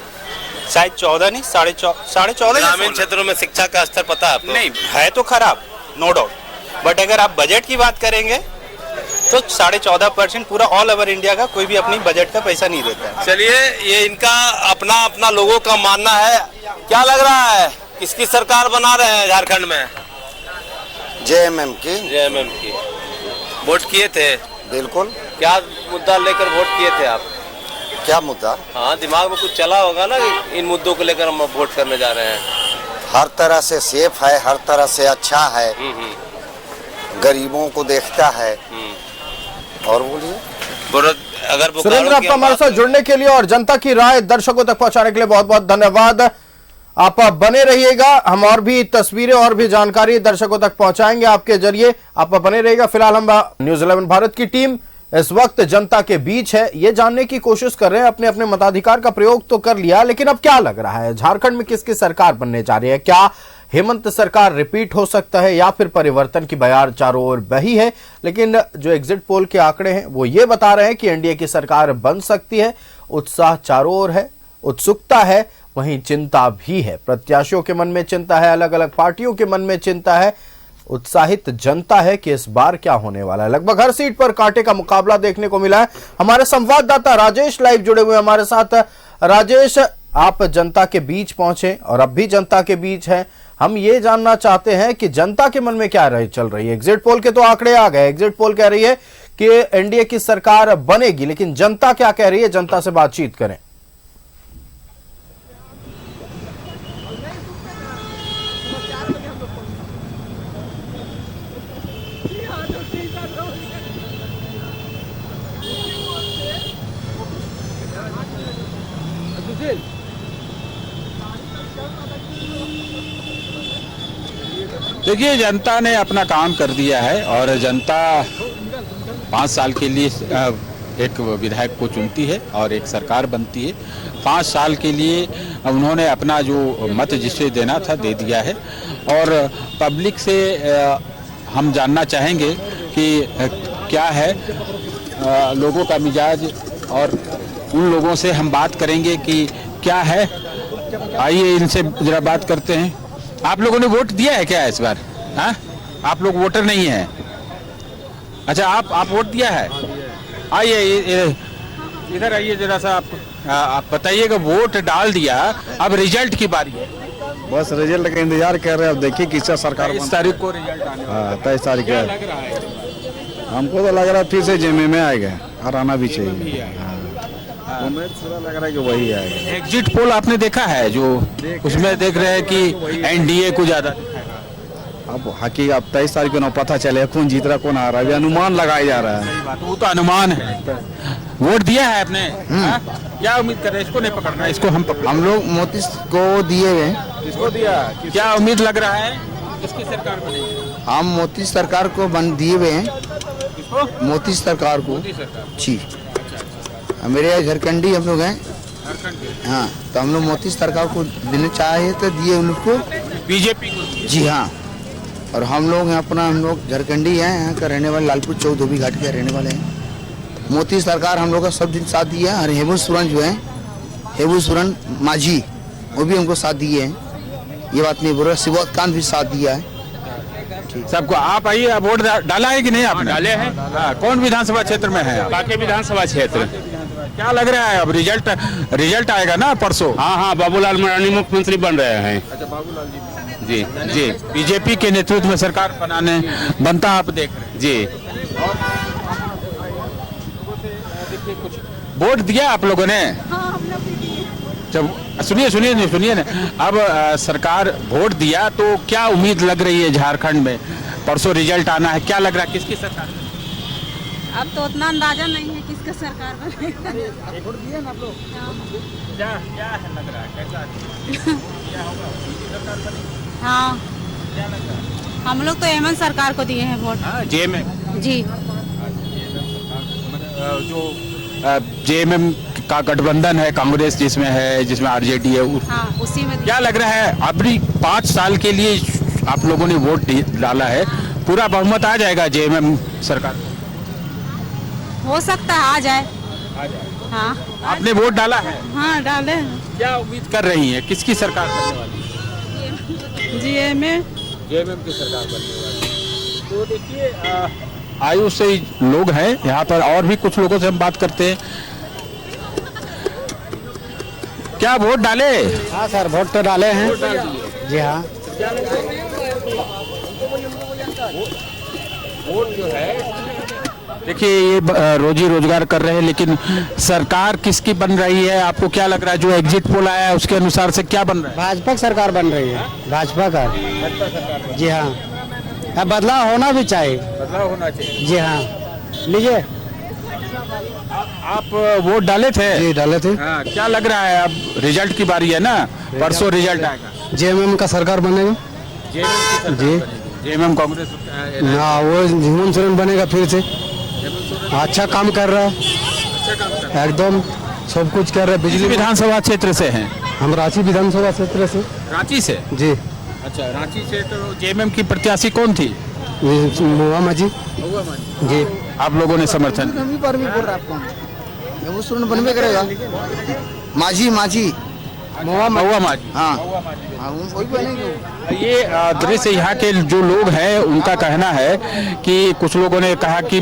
शायद 14 नहीं, 14.5। ग्रामीण क्षेत्रों में शिक्षा का स्तर पता है आपको? नहीं है तो खराब, नो डाउट, बट अगर आप बजट की बात करेंगे तो 14.5% पूरा ऑल ओवर इंडिया का कोई भी अपनी बजट का पैसा नहीं देता है। चलिए, ये इनका अपना अपना लोगों का मानना है। क्या लग रहा है किसकी सरकार बना रहे हैं झारखंड में? JMM की। JMM की। वोट किए थे? बिल्कुल। क्या मुद्दा लेकर वोट किए थे आप? क्या मुद्दा? हाँ, दिमाग में कुछ चला होगा ना कि इन मुद्दों को लेकर हम वोट करने जा रहे हैं। हर तरह से सेफ है, हर तरह से अच्छा है, गरीबों को देखता है। और बोलिए अगर सुरेंद्र, आपका हमारे साथ जुड़ने के लिए और जनता की राय दर्शकों तक पहुंचाने के लिए बहुत बहुत धन्यवाद। आप बने रहिएगा, हम और भी तस्वीरें और भी जानकारी दर्शकों तक पहुंचाएंगे आपके जरिए, आप बने रहिएगा। फिलहाल हम न्यूज़ 11 भारत की टीम इस वक्त जनता के बीच है, ये जानने की कोशिश कर रहे हैं, अपने अपने मताधिकार का प्रयोग तो कर लिया, लेकिन अब क्या लग रहा है झारखंड में किसकी सरकार बनने जा रही है? क्या हेमंत सरकार रिपीट हो सकता है या फिर परिवर्तन की बयार चारों ओर बही है? लेकिन जो एग्जिट पोल के आंकड़े हैं वो ये बता रहे हैं कि एनडीए की सरकार बन सकती है। उत्साह चारों ओर है, उत्सुकता है, वहीं चिंता भी है। प्रत्याशियों के मन में चिंता है, अलग अलग पार्टियों के मन में चिंता है, उत्साहित जनता है कि इस बार क्या होने वाला है। लगभग हर सीट पर कांटे का मुकाबला देखने को मिला है। हमारे संवाददाता राजेश लाइव जुड़े हुए हमारे साथ। राजेश, आप जनता के बीच पहुंचे और अब भी जनता के बीच हैं। हम ये जानना चाहते हैं कि जनता के मन में क्या चल रही है। एग्जिट पोल के तो आंकड़े आ गए, एग्जिट पोल कह रही है कि एनडीए की सरकार बनेगी, लेकिन जनता क्या कह रही है, जनता से बातचीत करें। देखिए, जनता ने अपना काम कर दिया है और जनता 5 साल के लिए एक विधायक को चुनती है और एक सरकार बनती है। 5 साल के लिए उन्होंने अपना जो मत जिसे देना था दे दिया है और पब्लिक से हम जानना चाहेंगे कि क्या है लोगों का मिजाज और उन लोगों से हम बात करेंगे कि क्या है। आइए इनसे जरा बात करते हैं। आप लोगों ने वोट दिया है क्या इस बार? हाँ, आप लोग वोटर नहीं हैं? अच्छा, आप वोट दिया है। आइए इधर आइए जरा सा। आप बताइएगा, वोट डाल दिया, अब रिजल्ट की बारी है। बस रिजल्ट का इंतजार कर रहे हैं। अब देखिए किसका सरकार 23 तारीख को रिजल्ट आने वाला है। 23 तारीख क्या को लग रहा है? हमको तो लग रहा है फिर से जेमे में आएगा और आना भी चाहिए। उम्मीद पूरा लग रहा है कि वही आएगा। एग्जिट पोल आपने देखा है जो उसमें देख रहे हैं कि एनडीए को ज्यादा। अब हकीकत अब 23 तारीख को पता चले कौन जीत रहा कौन आ रहा है। अभी अनुमान लगाया जा रहा है। वो तो अनुमान है। वोट दिया है आपने? क्या उम्मीद कर रहे हैं? इसको नहीं पकड़ना, इसको हम लोग मोदी को दिए हुए। किसको दिया? क्या उम्मीद लग रहा है किसकी सरकार बनेगी? हम मोदी सरकार को दिए हुए हैं। मोदी सरकार को जी। मेरे यहाँ झारखंडी हम लोग हैं। हाँ, तो हम लोग मोदी सरकार को देने चाहे तो दिए उन लोग को, बीजेपी को। जी हाँ। और हम लोग हम लोग झारखंडी हैं, यहाँ का रहने वाले, लालपुर चौक धोबी घाट के रहने वाले हैं। मोदी सरकार हम लोग का सब दिन साथ दिया है। और हेमंत सोरेन जो है, हेमंत सोरेन माझी, वो भी हमको साथ दिए हैं। ये बात नहीं बोल रहा। शिवकांत भी साथ दिया है सबको। आप आइए, आप वोट डाला है कि नहीं? आपने डाले हैं। कौन विधानसभा क्षेत्र में है? बाकी विधानसभा क्षेत्र। क्या लग रहा है अब रिजल्ट आएगा ना परसों? हाँ, बाबूलाल मरांडी मुख्यमंत्री बन रहे हैं। अच्छा, बाबूलाल जी जी बीजेपी के नेतृत्व में सरकार बनता आप देख रहे हैं जी। कुछ वोट दिया आप लोगों ने? जब सुनिए ना, अब सरकार वोट दिया तो क्या उम्मीद लग रही है झारखंड में? परसों रिजल्ट आना है, क्या लग रहा है किसकी सरकार? अब तो उतना अंदाजा नहीं है किसका सरकार बनेगा। वोट दिए ना आप लोग? क्या है लग रहा है, कैसा क्या होगा? सरकार बनेगी? हाँ, क्या लग रहा है? हम लोग तो हेमंत सरकार को दिए हैं वोट। जेएमएम जी। जो जेएमएम का गठबंधन है, कांग्रेस जिसमें आरजेडी है, हाँ, उसी में। क्या लग रहा है अभी 5 साल के लिए आप लोगों ने वोट डाला है, पूरा बहुमत आ जाएगा जेएमएम सरकार? हो सकता है आ जाए। हाँ, आपने वोट डाला है? हाँ, डाले। क्या उम्मीद कर रही है किसकी सरकार बनने वाली? जेएमएम की सरकार बनने वाली। तो देखिए, आयुष से लोग हैं यहाँ पर, और भी कुछ लोगों से हम बात करते हैं। क्या वोट डाले? हाँ सर, वोट तो डाले हैं। जी हाँ। वोट जो है, देखिए ये रोजी रोजगार कर रहे हैं, लेकिन सरकार किसकी बन रही है आपको क्या लग रहा है? जो एग्जिट पोल आया है उसके अनुसार से क्या बन रहा है? भाजपा की सरकार बन रही है। भाजपा का। जी हाँ, अब बदलाव होना भी चाहिए। बदलाव होना चाहिए। जी हाँ, लीजिए। आप वोट डाले थे? जी डाले थे। हाँ, क्या लग रहा है अब रिजल्ट की बारी है ना, परसों रिजल्ट आएगा। जेएमएम का सरकार बनेगा। जी, जेएमएम कांग्रेस। हाँ, वो हेमंत सोरेन बनेगा फिर से। अच्छा काम कर रहा है, एकदम सब कुछ कर रहा है। बिजली विधानसभा क्षेत्र से हैं? हम रांची विधानसभा क्षेत्र से। रांची से? जी। अच्छा, रांची से। तो जेएमएम की प्रत्याशी कौन थी? महुआ माझी जी। आप लोगों ने समर्थन? पर भी बोल रहा आपको हेमंत सोरेन बनवे करेगा। माझी महुआ माझी। हाँ, वही बनेंगे। ये दृश्य यहाँ के जो लोग हैं उनका कहना है कि कुछ लोगों ने कहा कि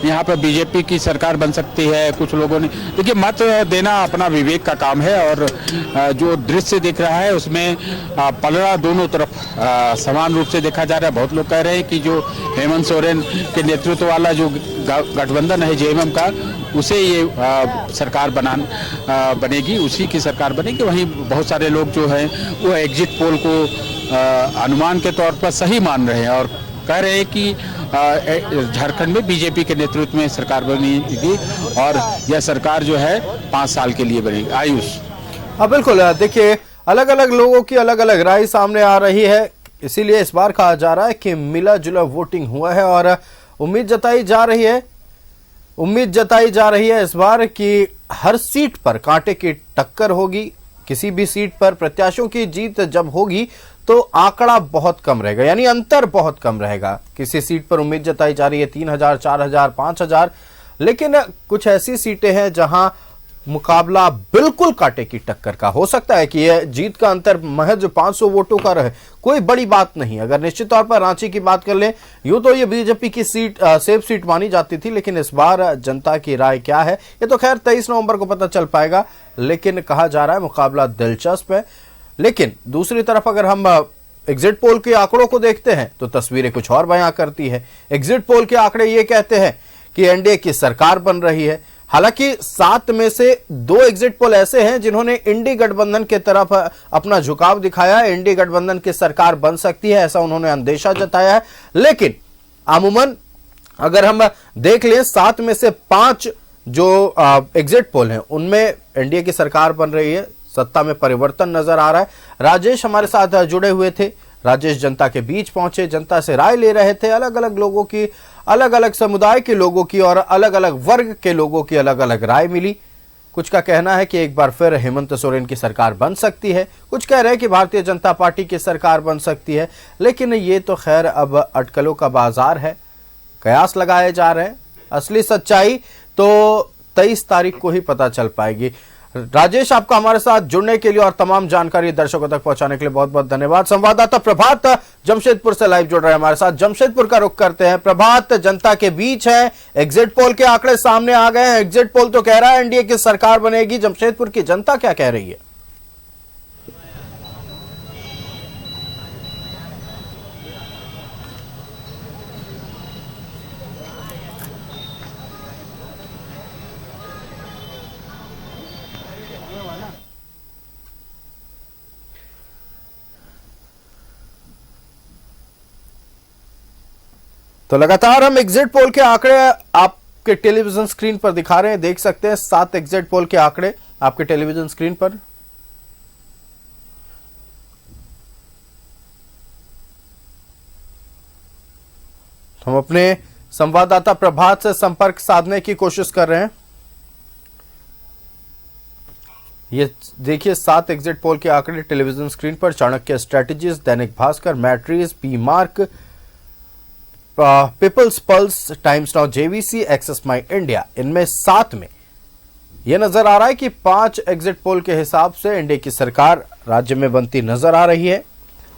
यहाँ पर बीजेपी की सरकार बन सकती है, कुछ लोगों ने, देखिए मत देना अपना विवेक का काम है। और जो दृश्य दिख रहा है उसमें पलड़ा दोनों तरफ समान रूप से देखा जा रहा है। बहुत लोग कह रहे हैं कि जो हेमंत सोरेन के नेतृत्व वाला जो गठबंधन है जेएमएम का, उसे ये सरकार बनेगी, उसी की सरकार बनेगी। वहीं बहुत सारे लोग जो हैं वो एग्जिट पोल को अनुमान के तौर पर सही मान रहे हैं और कह रहे हैं कि झारखंड में बीजेपी के नेतृत्व में सरकार बनेगी और यह सरकार जो है 5 साल के लिए बनेगी। आयुष, हाँ बिल्कुल, देखिए अलग अलग लोगों की अलग अलग राय सामने आ रही है, इसीलिए इस बार कहा जा रहा है कि मिला जुला वोटिंग हुआ है और उम्मीद जताई जा रही है इस बार कि हर सीट पर कांटे की टक्कर होगी। किसी भी सीट पर प्रत्याशियों की जीत जब होगी तो आंकड़ा बहुत कम रहेगा, यानी अंतर बहुत कम रहेगा। किसी सीट पर उम्मीद जताई जा रही है 3000, 4000, 5000, लेकिन कुछ ऐसी सीटें हैं जहां मुकाबला बिल्कुल कांटे की टक्कर का हो सकता है कि यह जीत का अंतर महज 500 वोटों का रहे, कोई बड़ी बात नहीं। अगर निश्चित तौर पर रांची की बात कर लें, यूं तो ये बीजेपी की सीट सेफ सीट मानी जाती थी, लेकिन इस बार जनता की राय क्या है ये तो खैर 23 नवंबर को पता चल पाएगा। लेकिन कहा जा रहा है मुकाबला दिलचस्प है। लेकिन दूसरी तरफ अगर हम एग्जिट पोल के आंकड़ों को देखते हैं तो तस्वीरें कुछ और बयां करती है। एग्जिट पोल के आंकड़े ये कहते हैं कि एनडीए की सरकार बन रही है। हालांकि 7 में से 2 एग्जिट पोल ऐसे हैं जिन्होंने इंडी गठबंधन के तरफ अपना झुकाव दिखाया है। इंडी गठबंधन की सरकार बन सकती है ऐसा उन्होंने अंदेशा जताया है। लेकिन अमूमन अगर हम देख लें 7 में से 5 जो एग्जिट पोल हैं उनमें एनडीए की सरकार बन रही है, सत्ता में परिवर्तन नजर आ रहा है। राजेश हमारे साथ जुड़े हुए थे, राजेश जनता के बीच पहुंचे, जनता से राय ले रहे थे, अलग अलग लोगों की, अलग अलग समुदाय के लोगों की और अलग अलग वर्ग के लोगों की अलग अलग राय मिली। कुछ का कहना है कि एक बार फिर हेमंत सोरेन की सरकार बन सकती है, कुछ कह रहे हैं कि भारतीय जनता पार्टी की सरकार बन सकती है। लेकिन ये तो खैर अब अटकलों का बाजार है, कयास लगाए जा रहे हैं। असली सच्चाई तो 23 तारीख को ही पता चल पाएगी। राजेश, आपका हमारे साथ जुड़ने के लिए और तमाम जानकारी दर्शकों तक पहुंचाने के लिए बहुत बहुत धन्यवाद। संवाददाता प्रभात जमशेदपुर से लाइव जुड़ रहे हैं हमारे साथ। जमशेदपुर का रुख करते हैं। प्रभात, जनता के बीच है, एग्जिट पोल के आंकड़े सामने आ गए हैं। एग्जिट पोल तो कह रहा है एनडीए की सरकार बनेगी, जमशेदपुर की जनता क्या कह रही है? तो लगातार हम एग्जिट पोल के आंकड़े आपके टेलीविजन स्क्रीन पर दिखा रहे हैं, देख सकते हैं 7 एग्जिट पोल के आंकड़े आपके टेलीविजन स्क्रीन पर। हम अपने संवाददाता प्रभात से संपर्क साधने की कोशिश कर रहे हैं। ये देखिए 7 एग्जिट पोल के आंकड़े टेलीविजन स्क्रीन पर। Chanakya strategies, Dainik Bhaskar, Matrize, P Marq, People's Pulse, Times Now JVC, Axis My India, इनमें 7 में यह नजर आ रहा है कि 5 एग्जिट पोल के हिसाब से एनडीए की सरकार राज्य में बनती नजर आ रही है।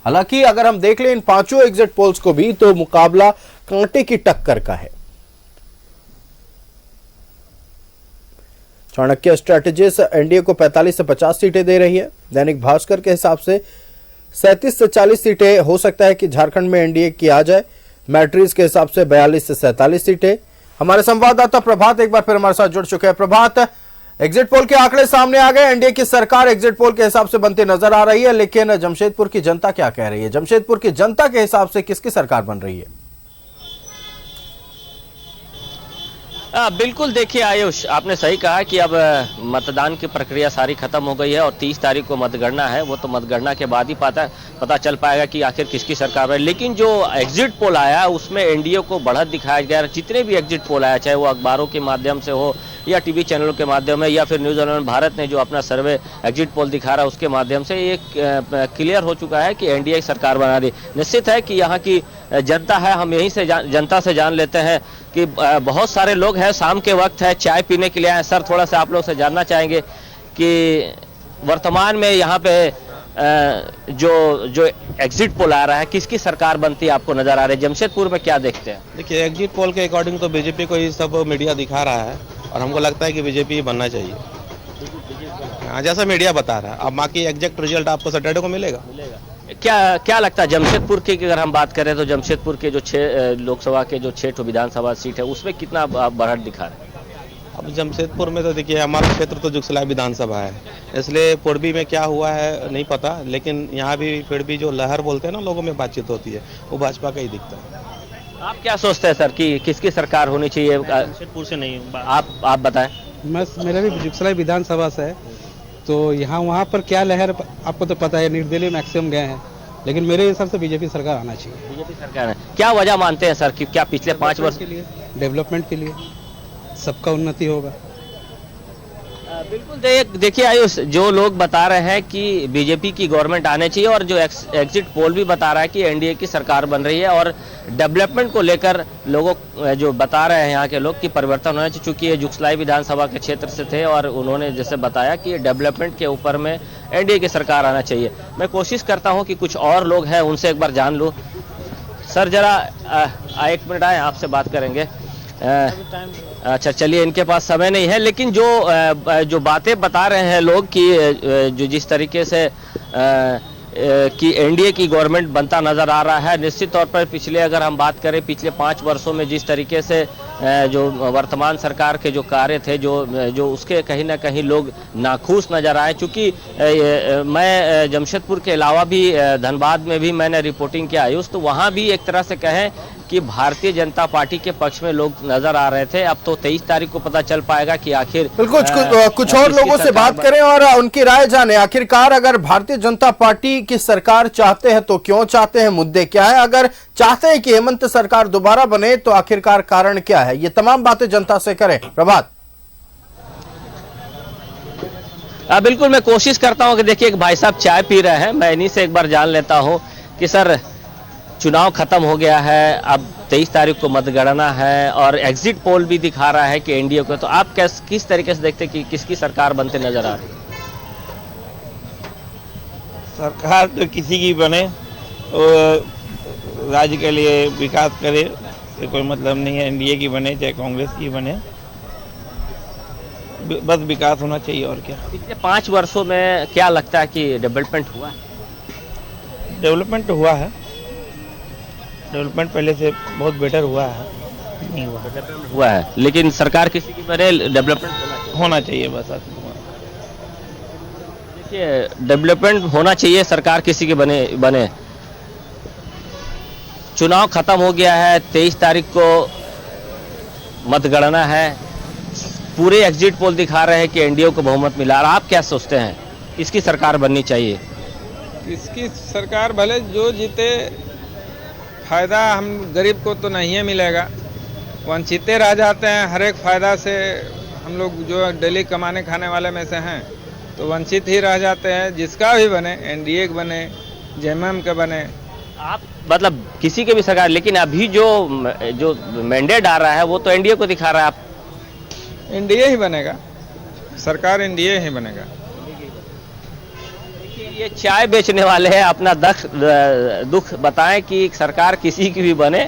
हालांकि अगर हम देख लें इन 5 एग्जिट पोल्स को भी तो मुकाबला कांटे की टक्कर का है। चाणक्य स्ट्रेटेजीज एनडीए को 45 से 50 सीटें दे रही है। दैनिक भास्कर के हिसाब से 37 से 40 सीटें हो सकता है कि झारखंड में एनडीए की आ जाए। मैट्रिज के हिसाब से 42 से 47 सीटें। हमारे संवाददाता प्रभात एक बार फिर हमारे साथ जुड़ चुके हैं। प्रभात, एग्जिट पोल के आंकड़े सामने आ गए, एनडीए की सरकार एग्जिट पोल के हिसाब से बनती नजर आ रही है, लेकिन जमशेदपुर की जनता क्या कह रही है? जमशेदपुर की जनता के हिसाब से किसकी सरकार बन रही है? बिल्कुल, देखिए आयुष, आपने सही कहा कि अब मतदान की प्रक्रिया सारी खत्म हो गई है और 30 तारीख को मतगणना है। वो तो मतगणना के बाद ही पता चल पाएगा कि आखिर किसकी सरकार है। लेकिन जो एग्जिट पोल आया उसमें एनडीए को बढ़त दिखाया गया। जितने भी एग्जिट पोल आया, चाहे वो अखबारों के माध्यम से हो या टीवी चैनलों के माध्यम में या फिर न्यूज़ 11 भारत ने जो अपना सर्वे एग्जिट पोल दिखा रहा है उसके माध्यम से ये क्लियर हो चुका है कि एनडीए सरकार बना दी। निश्चित है कि यहाँ की जनता है, हम यहीं से जनता से जान लेते हैं कि बहुत सारे लोग हैं, शाम के वक्त है, चाय पीने के लिए आए। सर, थोड़ा सा आप लोग से जानना चाहेंगे कि वर्तमान में यहाँ पे जो एग्जिट पोल आ रहा है, किसकी सरकार बनती आपको नजर आ रही है? जमशेदपुर में क्या देखते हैं? देखिए, एग्जिट पोल के अकॉर्डिंग तो बीजेपी को ही सब मीडिया दिखा रहा है और हमको लगता है कि बीजेपी बनना चाहिए। हाँ, जैसा मीडिया बता रहा है। अब बाकी एग्जैक्ट रिजल्ट आपको सैटरडे को मिलेगा। क्या लगता है जमशेदपुर की अगर हम बात करें तो जमशेदपुर के जो 6 लोकसभा के जो 6 विधानसभा सीट है उसमें कितना बढ़त दिखा रहे हैं? अब जमशेदपुर में तो देखिए हमारा क्षेत्र तो जुगसलाई विधानसभा है, इसलिए पूर्वी में क्या हुआ है नहीं पता, लेकिन यहाँ भी फिर भी जो लहर बोलते हैं ना, लोगों में बातचीत होती है, वो भाजपा का ही दिखता है। आप क्या सोचते हैं सर कि किसकी सरकार होनी चाहिए? जमशेदपुर से नहीं हूँ, आप बताएं। मेरा भी जुगसलाई विधानसभा से है, तो यहाँ वहाँ पर क्या लहर आपको तो पता है, निर्दलीय मैक्सिमम गए हैं, लेकिन मेरे हिसाब से बीजेपी सरकार आना चाहिए। बीजेपी सरकार है, क्या वजह मानते हैं सर कि क्या पिछले 5 वर्ष के लिए, डेवलपमेंट के लिए, सबका उन्नति होगा? बिल्कुल। देखिए आयुष, जो लोग बता रहे हैं कि बीजेपी की गवर्नमेंट आने चाहिए और जो एग्जिट पोल भी बता रहा है कि एनडीए की सरकार बन रही है, और डेवलपमेंट को लेकर लोगों जो बता रहे हैं यहाँ के लोग कि परिवर्तन होना चाहिए, चूंकि ये जुगसलाई विधानसभा के क्षेत्र से थे और उन्होंने जैसे बताया कि डेवलपमेंट के ऊपर में एनडीए की सरकार आना चाहिए। मैं कोशिश करता हूँ कि कुछ और लोग हैं उनसे एक बार जान लूँ। सर जरा 1 मिनट आए, आपसे बात करेंगे। अच्छा चलिए, इनके पास समय नहीं है, लेकिन जो बातें बता रहे हैं लोग कि जो जिस तरीके से कि एनडीए की गवर्नमेंट बनता नजर आ रहा है, निश्चित तौर पर पिछले अगर हम बात करें पिछले 5 वर्षों में जिस तरीके से जो वर्तमान सरकार के जो कार्य थे जो उसके कहीं ना कहीं लोग नाखुश नजर आए। चूँकि मैं जमशेदपुर के अलावा भी धनबाद में भी मैंने रिपोर्टिंग किया आयुष, तो वहाँ भी एक तरह से कहें कि भारतीय जनता पार्टी के पक्ष में लोग नजर आ रहे थे। अब तो 23 तारीख को पता चल पाएगा कि आखिर बिल्कुल कुछ और लोगों से बात करें और उनकी राय जाने। आखिरकार अगर भारतीय जनता पार्टी की सरकार चाहते हैं तो क्यों चाहते हैं, मुद्दे क्या है? अगर चाहते हैं कि हेमंत सरकार दोबारा बने तो आखिरकार कारण क्या है? ये तमाम बातें जनता से करें। प्रभात। बिल्कुल, मैं कोशिश करता हूं कि देखिए एक भाई साहब चाय पी रहे हैं, मैं इन्हीं से एक बार जान लेता हूं कि सर चुनाव खत्म हो गया है, अब 23 तारीख को मतगणना है और एग्जिट पोल भी दिखा रहा है कि एनडीए को, तो आप किस तरीके से देखते हैं कि किसकी सरकार बनते नजर आ रही है? सरकार तो किसी की बने, राज्य के लिए विकास करे, तो कोई मतलब नहीं है, एनडीए की बने चाहे कांग्रेस की बने, बस विकास होना चाहिए और क्या। पिछले 5 वर्षों में क्या लगता है कि डेवलपमेंट हुआ है? डेवलपमेंट हुआ है, डेवलपमेंट पहले से बहुत बेटर हुआ है, नहीं हुआ है, लेकिन सरकार किसी की बने डेवलपमेंट होना चाहिए बस। देखिए डेवलपमेंट होना चाहिए, सरकार किसी के बने। चुनाव खत्म हो गया है, 23 तारीख को मतगणना है, पूरे एग्जिट पोल दिखा रहे हैं कि एनडीए को बहुमत मिला। और आप क्या सोचते हैं किसकी सरकार बननी चाहिए? इसकी सरकार भले जो जीते, फायदा हम गरीब को तो नहीं मिलेगा, वंचित रह जाते हैं हर एक फायदा से। हम लोग जो डेली कमाने खाने वाले में से हैं तो वंचित ही रह जाते हैं। जिसका भी बने, एनडीए के बने, जेएमएम के बने, आप मतलब किसी के भी सरकार, लेकिन अभी जो मैंडेट आ रहा है वो तो एनडीए को दिखा रहा है। आप एनडीए ही बनेगा, सरकार एनडीए ही बनेगा। ये चाय बेचने वाले हैं, अपना दुख बताएं कि सरकार किसी की भी बने,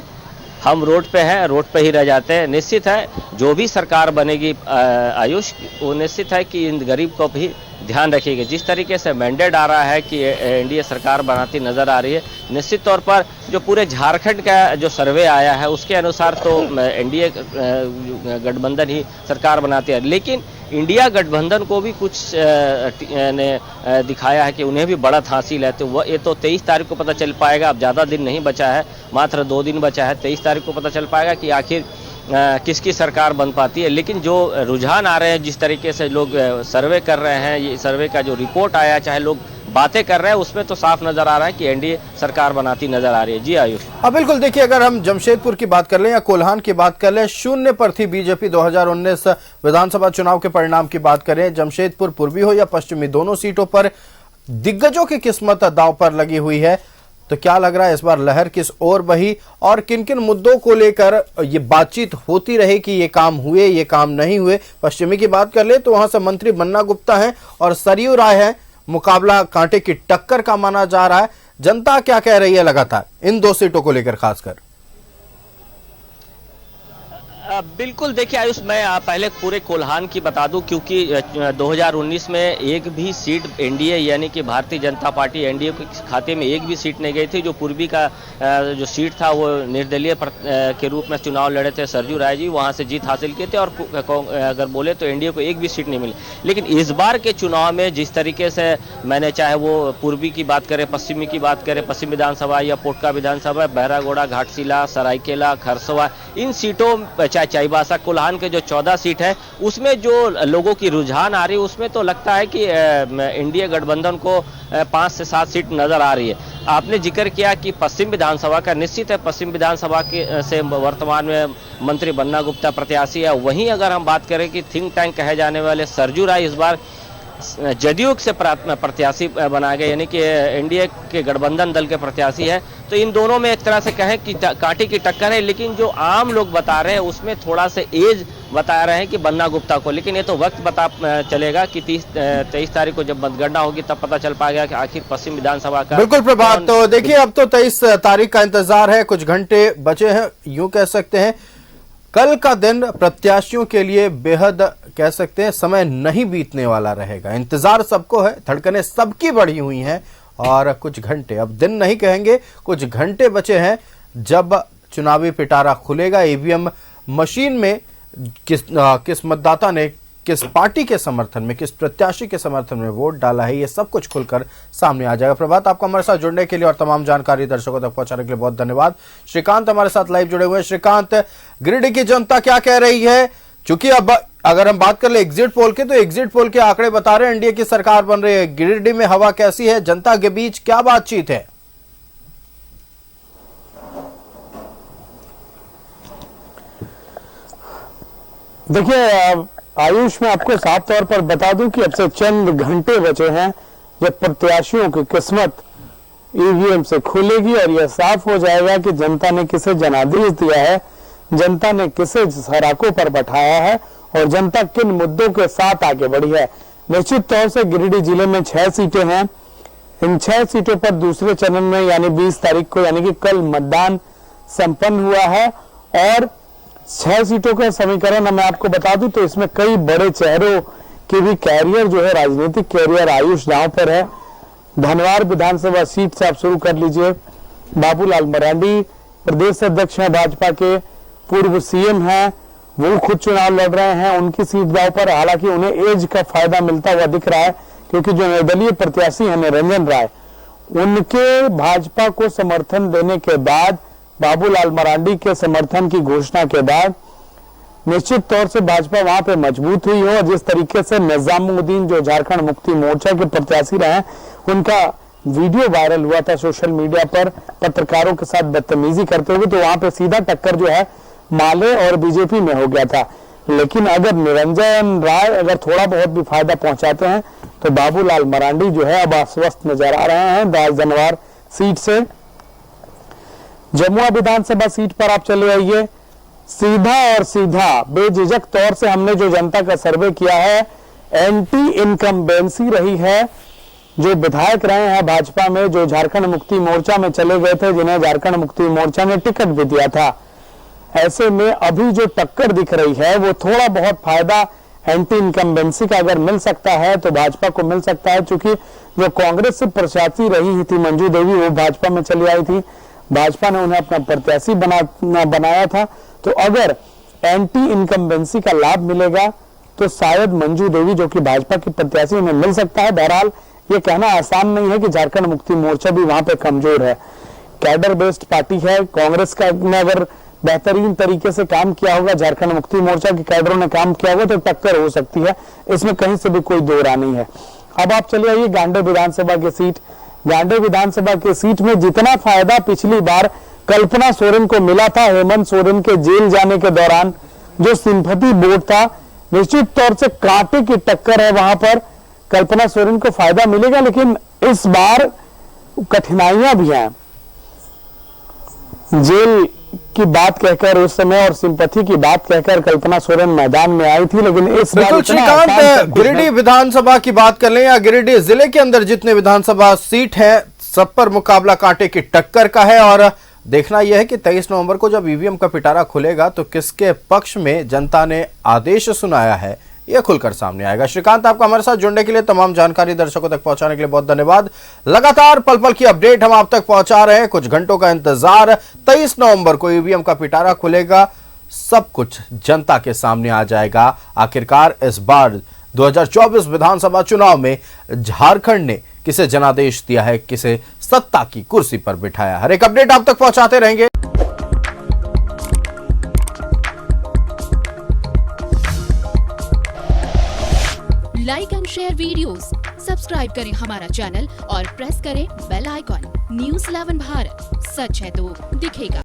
हम रोड पे हैं, रोड पे ही रह जाते हैं। निश्चित है जो भी सरकार बनेगी आयुष, वो निश्चित है कि इन गरीब को भी ध्यान रखिएगा। जिस तरीके से मैंडेट आ रहा है कि एनडीए सरकार बनाती नजर आ रही है, निश्चित तौर पर जो पूरे झारखंड का जो सर्वे आया है उसके अनुसार तो एनडीए गठबंधन ही सरकार बनाती है, लेकिन इंडिया गठबंधन को भी कुछ ने दिखाया है कि उन्हें भी बढ़त हासिल है। तो ये तो 23 तारीख को पता चल पाएगा। अब ज़्यादा दिन नहीं बचा है, मात्र 2 दिन बचा है। 23 तारीख को पता चल पाएगा कि आखिर किसकी सरकार बन पाती है। लेकिन जो रुझान आ रहे हैं, जिस तरीके से लोग सर्वे कर रहे हैं, ये सर्वे का जो रिपोर्ट आया, चाहे लोग बातें कर रहे हैं, उसमें तो साफ नजर आ रहा है कि एनडीए सरकार बनाती नजर आ रही है। जी आयुष। बिल्कुल, देखिए अगर हम जमशेदपुर की बात कर लें या कोल्हान की बात कर लें, 0 पर थी बीजेपी। 2019 विधानसभा चुनाव के परिणाम की बात करें, जमशेदपुर पूर्वी हो या पश्चिमी, दोनों सीटों पर दिग्गजों की किस्मत दांव पर लगी हुई है। तो क्या लग रहा है इस बार लहर किस ओर बही और किन किन मुद्दों को लेकर ये बातचीत होती रही कि ये काम हुए, ये काम नहीं हुए? पश्चिमी की बात कर ले तो वहां से मंत्री बन्ना गुप्ता हैं और सरयू राय हैं, मुकाबला कांटे की टक्कर का माना जा रहा है। जनता क्या कह रही है लगातार इन 2 सीटों को लेकर खासकर? बिल्कुल, देखिए आयुष, मैं पहले पूरे कोल्हान की बता दूं, क्योंकि 2019 में एक भी सीट एनडीए यानी कि भारतीय जनता पार्टी एनडीए के खाते में एक भी सीट नहीं गई थी। जो पूर्वी का जो सीट था वो निर्दलीय के रूप में चुनाव लड़े थे सरजू राय जी, वहां से जीत हासिल किए थे और अगर बोले तो एनडीए को एक भी सीट नहीं मिली। लेकिन इस बार के चुनाव में जिस तरीके से मैंने, चाहे वो पूर्वी की बात करें, पश्चिमी की बात करें, पश्चिम विधानसभा या पोटका विधानसभा, बहरागोड़ा, घाटशिला, सरायकेला, खरसवा, इन सीटों, चाईबासा, कोल्हान के जो 14 सीट है, उसमें जो लोगों की रुझान आ रही है, उसमें तो लगता है कि एनडीए गठबंधन को 5 से 7 सीट नजर आ रही है। आपने जिक्र किया कि पश्चिम विधानसभा का, निश्चित है पश्चिम विधानसभा के से वर्तमान में मंत्री बन्ना गुप्ता प्रत्याशी है। वहीं अगर हम बात करें कि थिंक टैंक कहे जाने वाले सरजू राय इस बार जदयू से प्रत्याशी बनाए गए, यानी कि एनडीए के गठबंधन दल के प्रत्याशी है। तो इन दोनों में एक तरह से कहें कि कांटे की टक्कर है, लेकिन जो आम लोग बता रहे हैं उसमें थोड़ा से एज बता रहे हैं कि बन्ना गुप्ता को। लेकिन ये तो वक्त पता चलेगा कि 23 तारीख को जब मतगणना होगी तब पता चल पाएगा कि आखिर पश्चिम विधानसभा का। बिल्कुल प्रभात, तो देखिए अब तो 23 तारीख का इंतजार है, कुछ घंटे बचे हैं, यूं कह सकते हैं कल का दिन प्रत्याशियों के लिए बेहद, कह सकते हैं, समय नहीं बीतने वाला रहेगा। इंतजार सबको है, धड़कनें सबकी बढ़ी हुई हैं और कुछ घंटे, अब दिन नहीं कहेंगे, कुछ घंटे बचे हैं जब चुनावी पिटारा खुलेगा। ईवीएम मशीन में किस मतदाता ने किस पार्टी के समर्थन में, किस प्रत्याशी के समर्थन में वोट डाला है, ये सब कुछ खुलकर सामने आ जाएगा। प्रभात, आपको हमारे साथ जुड़ने के लिए और तमाम जानकारी दर्शकों तक पहुंचाने के लिए बहुत धन्यवाद। श्रीकांत हमारे साथ लाइव जुड़े हुए हैं। श्रीकांत, गिरिडीह की जनता क्या कह रही है? क्योंकि अब अगर हम बात कर ले एग्जिट पोल के, तो एग्जिट पोल के आंकड़े बता रहे हैं एनडीए की सरकार बन रही है। गिरिडीह में हवा कैसी है? जनता के बीच क्या बातचीत है? देखिए आयुष, मैं आपको साफ तौर पर बता दूं कि अब से चंद घंटे बचे हैं जब प्रत्याशियों की किस्मत ईवीएम से खुलेगी और यह साफ हो जाएगा कि जनता ने किसे जनादेश दिया है, जनता ने किसे सराखों पर बैठाया है और जनता किन मुद्दों के साथ आगे बढ़ी है। निश्चित तौर से गिरिडीह जिले में 6 सीटें हैं। इन 6 सीटों पर दूसरे चरण में यानी 20 तारीख को, यानी कि कल मतदान संपन्न हुआ है और 6 सीटों का समीकरण मैं आपको बता दूं तो इसमें कई बड़े चेहरों की भी कैरियर जो है, राजनीतिक कैरियर आयुष दांव पर है। धनवार विधानसभा सीट से आप शुरू कर लीजिए। बाबूलाल मरांडी प्रदेश अध्यक्ष हैं भाजपा के, पूर्व सीएम हैं, वो खुद चुनाव लड़ रहे हैं, उनकी सीट दांव पर। हालांकि उन्हें एज का फायदा मिलता हुआ दिख रहा है क्योंकि जो निर्दलीय प्रत्याशी हैं निरंजन राय, उनके भाजपा को समर्थन देने के बाद, बाबूलाल मरांडी के समर्थन की घोषणा के बाद निश्चित तौर से भाजपा वहां पे मजबूत हुई हो। और जिस तरीके से निजामुद्दीन जो झारखंड मुक्ति मोर्चा के प्रत्याशी रहे, उनका वीडियो वायरल हुआ था सोशल मीडिया पर पत्रकारों के साथ बदतमीजी करते हुए, तो वहां पे सीधा टक्कर जो है माले और बीजेपी में हो गया था। लेकिन अगर निरंजन राय अगर थोड़ा बहुत भी फायदा पहुंचाते हैं तो बाबूलाल मरांडी जो है अब आश्वस्त नजर आ रहे हैं धनवार सीट से। जमुआ विधानसभा सीट पर आप चले आइए। सीधा और सीधा बेझिझक तौर से हमने जो जनता का सर्वे किया है, एंटी इनकम्बेंसी रही है। जो विधायक रहे हैं भाजपा में, जो झारखंड मुक्ति मोर्चा में चले गए थे, जिन्हें झारखंड मुक्ति मोर्चा ने टिकट भी दिया था, ऐसे में अभी जो टक्कर दिख रही है वो थोड़ा बहुत फायदा एंटी इनकम्बेंसी का अगर मिल सकता है तो भाजपा को मिल सकता है। चूंकि जो कांग्रेस से प्रत्याशी रही थी मंजू देवी, वो भाजपा में चली आई थी, भाजपा ने उन्हें अपना प्रत्याशी बनाया था। तो अगर एंटी इनकम्बेंसी का लाभ मिलेगा तो शायद मंजू देवी जो कि भाजपा की प्रत्याशी, उन्हें मिल सकता है। बहरहाल ये कहना आसान नहीं है कि झारखंड मुक्ति मोर्चा भी वहां पे कमजोर है, कैडर बेस्ड पार्टी है। कांग्रेस का ने अगर बेहतरीन तरीके से काम किया होगा, झारखंड मुक्ति मोर्चा के कैडरों ने काम किया होगा, तो टक्कर हो सकती है, इसमें कहीं से भी कोई दो राय नहीं है। अब आप चले आइए गांडे विधानसभा की सीट। गांडे विधानसभा की सीट में जितना फायदा पिछली बार कल्पना सोरेन को मिला था हेमंत सोरेन के जेल जाने के दौरान, जो सिंपैथी वोट था, निश्चित तौर से कांटे की टक्कर है वहां पर। कल्पना सोरेन को फायदा मिलेगा, लेकिन इस बार कठिनाइयां भी हैं। जेल की बात कहकर उस समय और सिंपैथी की बात कहकर कल्पना सोरेन मैदान में आई थी, लेकिन इस बार बिल्कुल श्रीकांत, गिरिडीह विधानसभा की बात कर लें या गिरिडीह जिले के अंदर जितने विधानसभा सीट है सब पर मुकाबला कांटे की टक्कर का है और देखना यह है कि 23 नवंबर को जब ईवीएम का पिटारा खुलेगा तो किसके पक्ष में जनता ने आदेश सुनाया है यह खुलकर सामने आएगा। श्रीकांत, आपका हमारे साथ जुड़ने के लिए, तमाम जानकारी दर्शकों तक पहुंचाने के लिए बहुत धन्यवाद। लगातार पल पल की अपडेट हम आप तक पहुंचा रहे हैं, कुछ घंटों का इंतजार। 23 नवंबर को ईवीएम का पिटारा खुलेगा, सब कुछ जनता के सामने आ जाएगा। आखिरकार इस बार 2024 विधानसभा चुनाव में झारखंड ने किसे जनादेश दिया है, किसे सत्ता की कुर्सी पर बिठाया, हर एक अपडेट आप तक पहुंचाते रहेंगे। Like and share videos, subscribe करें हमारा चैनल और प्रेस करें बेल आइकॉन। न्यूज़ 11 भारत, सच है तो दिखेगा।